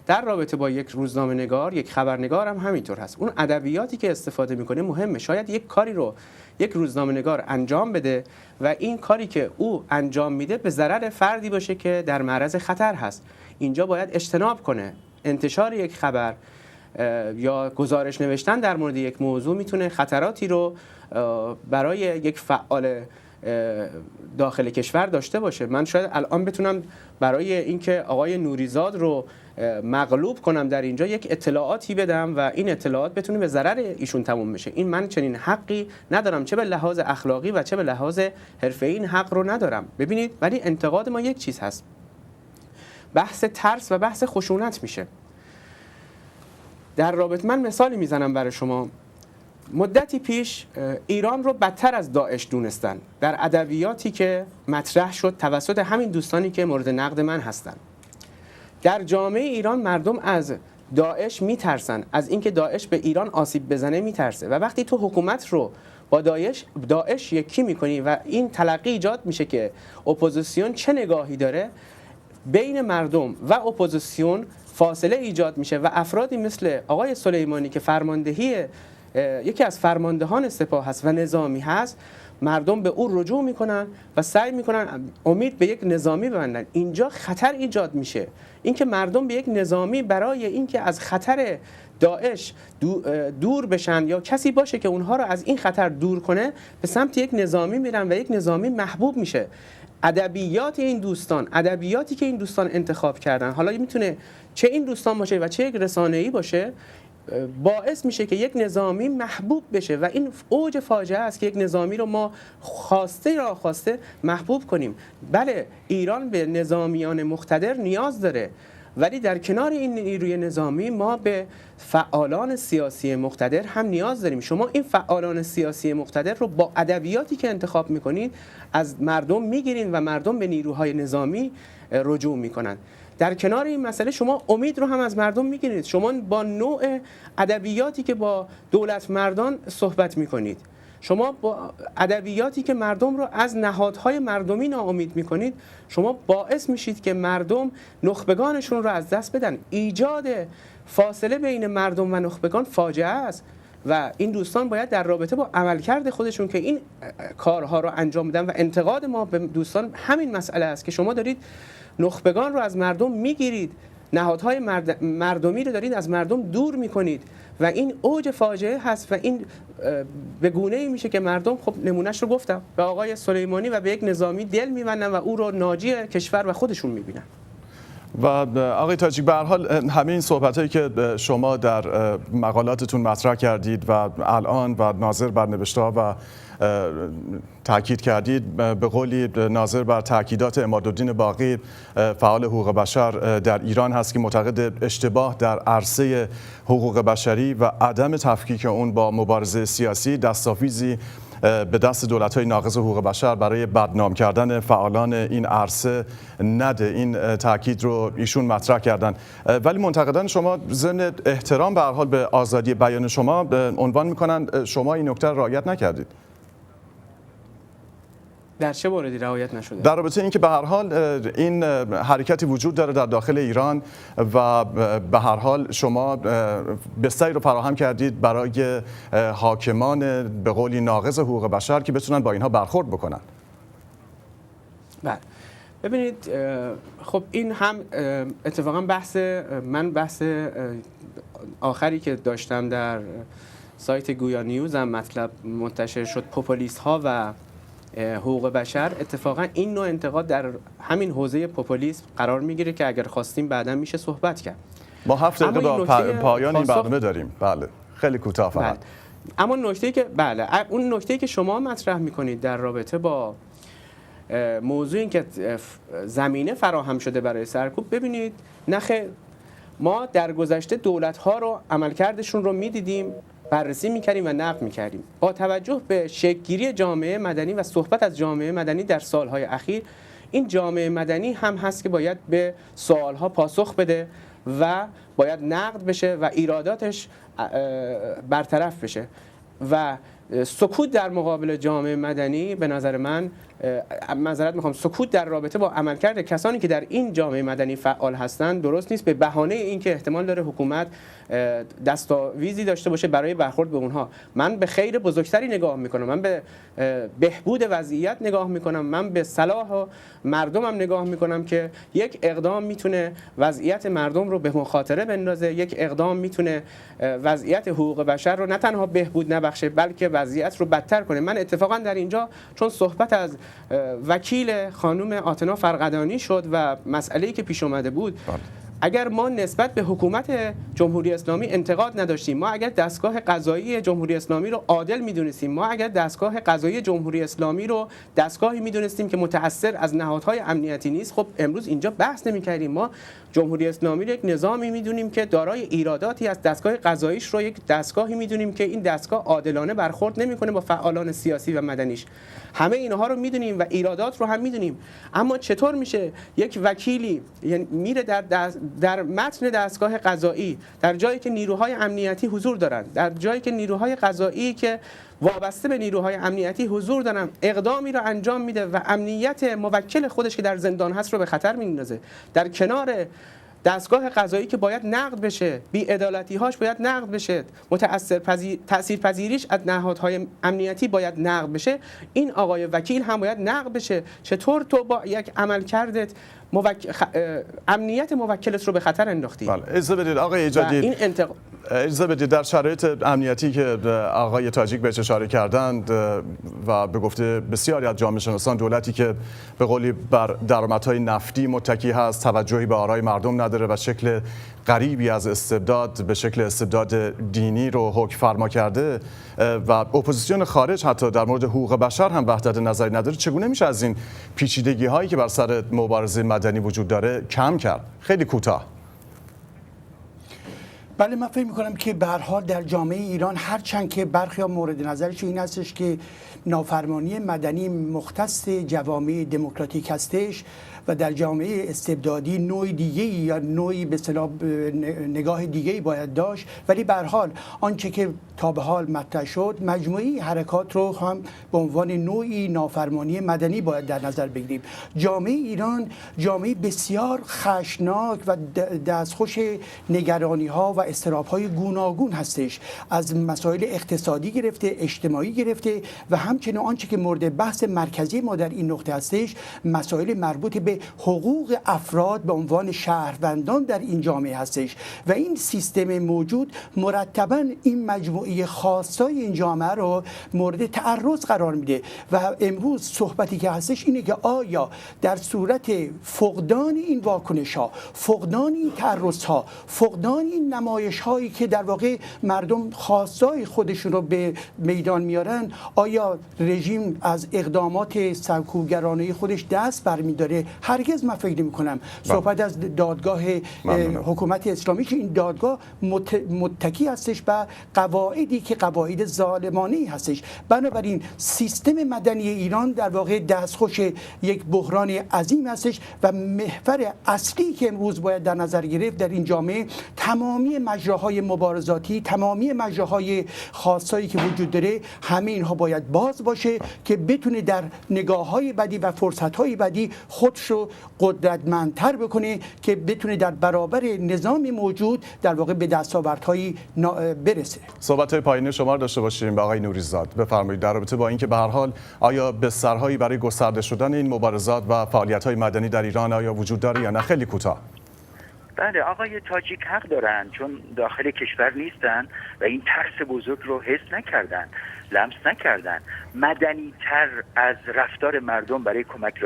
در رابطه با یک روزنامه نگار، یک خبرنگار هم همینطور هست. اون ادبیاتی که استفاده میکنه مهمه. شاید یک کاری رو یک روزنامه نگار انجام بده و این کاری که او انجام میده به ضرر فردی باشه که در معرض خطر هست. اینجا باید اجتناب کنه. انتشار یک خبر یا گزارش نوشتن در مورد یک موضوع میتونه خطراتی رو برای یک فعال داخل کشور داشته باشه. من شاید الان بتونم برای اینکه آقای نوریزاد رو مغلوب کنم در اینجا یک اطلاعاتی بدم و این اطلاعات بتونه به ضرر ایشون تموم بشه. این من چنین حقی ندارم، چه به لحاظ اخلاقی و چه به لحاظ حرفه‌ای این حق رو ندارم. ببینید ولی انتقاد ما یک چیز هست، بحث ترس و بحث خشونت میشه. در رابطه من مثالی میزنم برای شما. مدتی پیش ایران رو بدتر از داعش دونستن در ادبیاتی که مطرح شد توسط همین دوستانی که مورد نقد من هستن. در جامعه ایران مردم از داعش میترسن، از اینکه داعش به ایران آسیب بزنه میترسه و وقتی تو حکومت رو با داعش یکی میکنی و این تلقی ایجاد میشه که اپوزیسیون چه نگاهی داره، بین مردم و اپوزیسیون فاصله ایجاد میشه و افرادی مثل آقای سلیمانی که فرماندهی یکی از فرماندهان سپاه هست و نظامی هست، مردم به او رجوع میکنن و سعی میکنن امید به یک نظامی ببندن. اینجا خطر ایجاد میشه، اینکه مردم به یک نظامی برای اینکه از خطر داعش دور بشن یا کسی باشه که اونها رو از این خطر دور کنه به سمت یک نظامی میرن و یک نظامی محبوب میشه. ادبیات این دوستان، ادبیاتی که این دوستان انتخاب کردن، حالا میتونه چه این دوستان باشه و چه یک رسانه‌ای باشه، باعث میشه که یک نظامی محبوب بشه و این اوج فاجعه است که یک نظامی رو ما خواسته محبوب کنیم. بله ایران به نظامیان مقتدر نیاز داره، ولی در کنار این نیروی نظامی ما به فعالان سیاسی مقتدر هم نیاز داریم. شما این فعالان سیاسی مقتدر رو با ادبیاتی که انتخاب میکنید از مردم میگیرین و مردم به نیروهای نظامی رجوع میکنن. در کنار این مسئله شما امید رو هم از مردم میگیرید. شما با نوع ادبیاتی که با دولت مردان صحبت میکنید، شما با ادبیاتی که مردم رو از نهادهای مردمی ناامید میکنید، شما باعث میشید که مردم نخبگانشون رو از دست بدن. ایجاد فاصله بین مردم و نخبگان فاجعه است و این دوستان باید در رابطه با عملکرد خودشون که این کارها رو انجام بدن و انتقاد ما به دوستان همین مسئله است که شما دارید نخبگان رو از مردم میگیرید، نهادهای مردمی رو دارید از مردم دور میکنید و این اوج فاجعه هست و این به گونه‌ای میشه که مردم خب نمونهش رو گفتم به آقای سلیمانی و به یک نظامی دل میبندن و او رو ناجی کشور و خودشون میبینن. و آقای تاجیک به هر حال همه این صحبتایی که شما در مقالاتتون مطرح کردید و الان و ناظر بر نوشته‌ها و تاکید کردید، به قولی ناظر بر تاکیدات عمادالدین باقی فعال حقوق بشر در ایران هست که معتقد اشتباه در عرصه حقوق بشری و عدم تفکیک اون با مبارزه سیاسی دستاویزی به دست دولت‌های ناقض حقوق بشر برای بدنام کردن فعالان این عرصه نده. این تاکید رو ایشون مطرح کردن، ولی منتقدان شما ضمن احترام به هر حال به آزادی بیان شما عنوان می‌کنند شما این نکته را رعایت نکردید. در چه موردی رعایت نشده؟ در رابطه اینکه به هر حال این حرکتی وجود داره در داخل ایران و به هر حال شما بستری رو فراهم کردید برای حاکمان به قولی ناقض حقوق بشر که بتونن با اینها برخورد بکنن. بله ببینید، خب این هم اتفاقا بحث آخری که داشتم در سایت گویا نیوز هم مطلب منتشر شد. پوپولیست ها و حقوق بشر اتفاقا این نوع انتقاد در همین حوزه پوپولیسم قرار میگیره که اگر خواستیم بعدا میشه صحبت کرد. ما 7 دقیقه تا پایان این برنامه داریم. بله خیلی کوتاه فقط. اما اون نکته‌ای که شما مطرح میکنید در رابطه با موضوع این که زمینه فراهم شده برای سرکوب، ببینید نخیر، ما در گذشته دولت‌ها رو عملکردشون رو میدیدیم، بررسی میکردیم و نقد میکردیم. با توجه به شکل‌گیری جامعه مدنی و صحبت از جامعه مدنی در سالهای اخیر، این جامعه مدنی هم هست که باید به سوالها پاسخ بده و باید نقد بشه و ایراداتش برطرف بشه و سکوت در مقابل جامعه مدنی به نظر من، معذرت میخوام، سکوت در رابطه با عملکرد کسانی که در این جامعه مدنی فعال هستند درست نیست، به بهانه اینکه احتمال داره حکومت دستاویزی داشته باشه برای برخورد به اونها. من به خیر بزرگتری نگاه میکنم، من به بهبود وضعیت نگاه میکنم، من به صلاح مردمم نگاه میکنم که یک اقدام میتونه وضعیت مردم رو به مخاطره بندازه، یک اقدام میتونه وضعیت حقوق بشر رو نه تنها بهبود نبخشه بلکه وضعیت رو بدتر کنه. من اتفاقا در اینجا چون صحبت از وکیل خانم آتنا فرقدانی شد و مسئله‌ای که پیش اومده بود، اگر ما نسبت به حکومت جمهوری اسلامی انتقاد نداشتیم، ما اگر دستگاه قضایی جمهوری اسلامی رو عادل میدونستیم، ما اگر دستگاه قضایی جمهوری اسلامی رو دستگاهی میدونستیم که متأثر از نهادهای امنیتی نیست، خب امروز اینجا بحث نمی‌کردیم. ما جمهوری اسلامی رو یک نظامی میدونیم که دارای ایراداتی از دستگاه قضاییش رو یک دستگاهی میدونیم که این دستگاه عادلانه برخورد نمیکنه با فعالان سیاسی و مدنیش. همه اینها رو میدونیم و ایرادات رو هم میدونیم. اما چطور میشه یک وکیلی میره در متن دستگاه قضایی، در جایی که نیروهای امنیتی حضور دارند، در جایی که نیروهای قضایی که وابسته به نیروهای امنیتی حضور دارن، اقدامی رو انجام میده و امنیت موکل خودش که در زندان هست رو به خطر میندازه، در کنار دستگاه قضایی که باید نقد بشه، بی‌عدالتی‌هاش باید نقد بشه، تأثیرپذیریش از نهادهای امنیتی باید نقد بشه، این آقای وکیل هم باید نقد بشه. چطور تو با یک عملکردت امنیت موکلت رو به خطر انداختی؟ بله، اجازه بدید آقای ایجادی، اجازه بدید در شرایط امنیتی که آقای تاجیک بهش اشاره کردند و به گفته بسیاری از جامعه شناسان، دولتی که به قولی بر درآمدهای نفتی متکی هست، توجهی به آرای مردم نداره و شکل غریبی از استبداد به شکل استبداد دینی رو حکم فرما کرده و اپوزیسیون خارج حتی در مورد حقوق بشر هم وحدت نظری نداره، چگونه میشه از این پیچیدگی هایی که بر سر مبارزه مدنی وجود داره کم کرد؟ خیلی کوتاه. بله، من فکر می‌کنم که به هر حال در جامعه ایران هرچند که برخی مورد نظرش این هستش که نافرمانی مدنی مختص جوامع دموکراتیک هستش و در جامعه استبدادی نوع دیگه‌ای یا نوعی به اصطلاح نگاه دیگه‌ای باید داشت، ولی به هر حال آنچه که تا به حال مطرح شد، مجموعی حرکات رو هم به عنوان نوعی نافرمانی مدنی باید در نظر بگیریم. جامعه ایران جامعه بسیار خشناک و دستخوش نگرانی‌ها و اضطراب‌های گوناگون هستش، از مسائل اقتصادی گرفته، اجتماعی گرفته و همچنین آنچه که مورد بحث مرکزی ما در این نقطه هستش، مسائل مربوط به حقوق افراد به عنوان شهروندان در این جامعه هستش و این سیستم موجود مرتباً این مجموعه خاصای این جامعه رو مورد تعرض قرار میده و امروز صحبتی که هستش اینه که آیا در صورت فقدان این واکنش‌ها، فقدان این تعرض‌ها، فقدان این نمایش‌هایی که در واقع مردم خاصای خودشون رو به میدان میارن، آیا رژیم از اقدامات سرکوبگرانه خودش دست برمی‌داره؟ هرگز من فکر نمی‌کنم. صحبت از دادگاه حکومت اسلامی که این دادگاه متکی هستش به قواعدی که قواعد ظالمانه‌ای هستش. بنابراین سیستم مدنی ایران در واقع دستخوش یک بحران عظیم هستش و محور اصلی که امروز باید در نظر گرفت در این جامعه، تمامی مجراهای مبارزاتی، تمامی مجراهای خاصایی که وجود داره، همه اینها باید باز باشه که بتونه در نگاه‌های بعدی و فرصت‌های بعدی خودش رو قدرتمندتر بکنه که بتونه در برابر نظام موجود در واقع به دستاوردهایی برسه. صحبت‌های پایانی شما رو داشته باشیم به آقای نوری‌زاد. بفرمایید در رابطه با اینکه به هر حال آیا بسترهایی برای گسترده شدن این مبارزات و فعالیت‌های مدنی در ایران آیا وجود داره یا نه؟ خیلی کوتاه. بله آقای تاجیک حق دارن، چون داخل کشور نیستن و این ترس بزرگ رو حس نکردن، لمس نکردن. مدنی تر از رفتار مردم برای کمک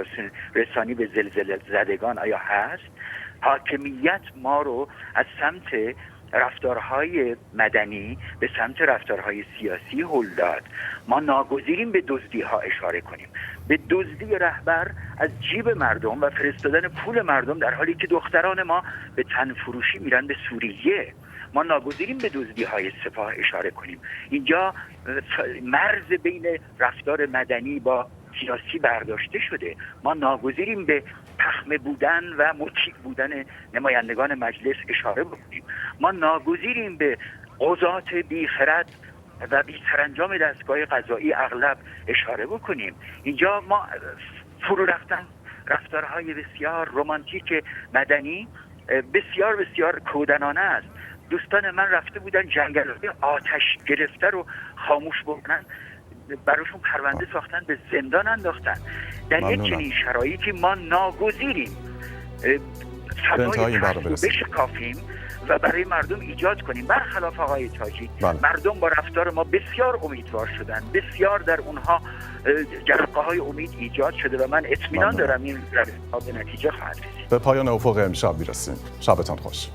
رسانی به زلزله زدگان آیا هست؟ حاکمیت ما رو از سمت رفتارهای مدنی به سمت رفتارهای سیاسی هل داد. ما ناگزیریم به دزدی ها اشاره کنیم، به دزدی رهبر از جیب مردم و فرستادن پول مردم، در حالی که دختران ما به تن فروشی میرن به سوریه. ما ناگزیریم به دزدی های سپاه اشاره کنیم. اینجا مرز بین رفتار مدنی با سیاسی برداشته شده. ما ناگزیریم به پخمه بودن و مطیع بودن نمایندگان مجلس اشاره بکنیم. ما ناگزیریم به قضات بیخرد و بی سرانجام دستگاه قضایی اغلب اشاره بکنیم. اینجا ما فرو رفتن رفتارهای بسیار رمانتیک مدنی بسیار بسیار کودنانه است. دوستان من رفته بودن جنگل‌های آتش گرفته رو خاموش بکنن، براشون پرونده ساختن، به زندان انداختن. در یک چنین شرایطی ما ناگزیریم فضای ترس رو بشکافیم و برای مردم ایجاد کنیم. برخلاف آقای تاجی، مردم با رفتار ما بسیار امیدوار شدن، بسیار در اونها جرقه‌های امید ایجاد شده و من اطمینان دارم این روش‌ها به نتیجه خواهد رسید. به پایان افق امشب میرسیم. شبتان خوش.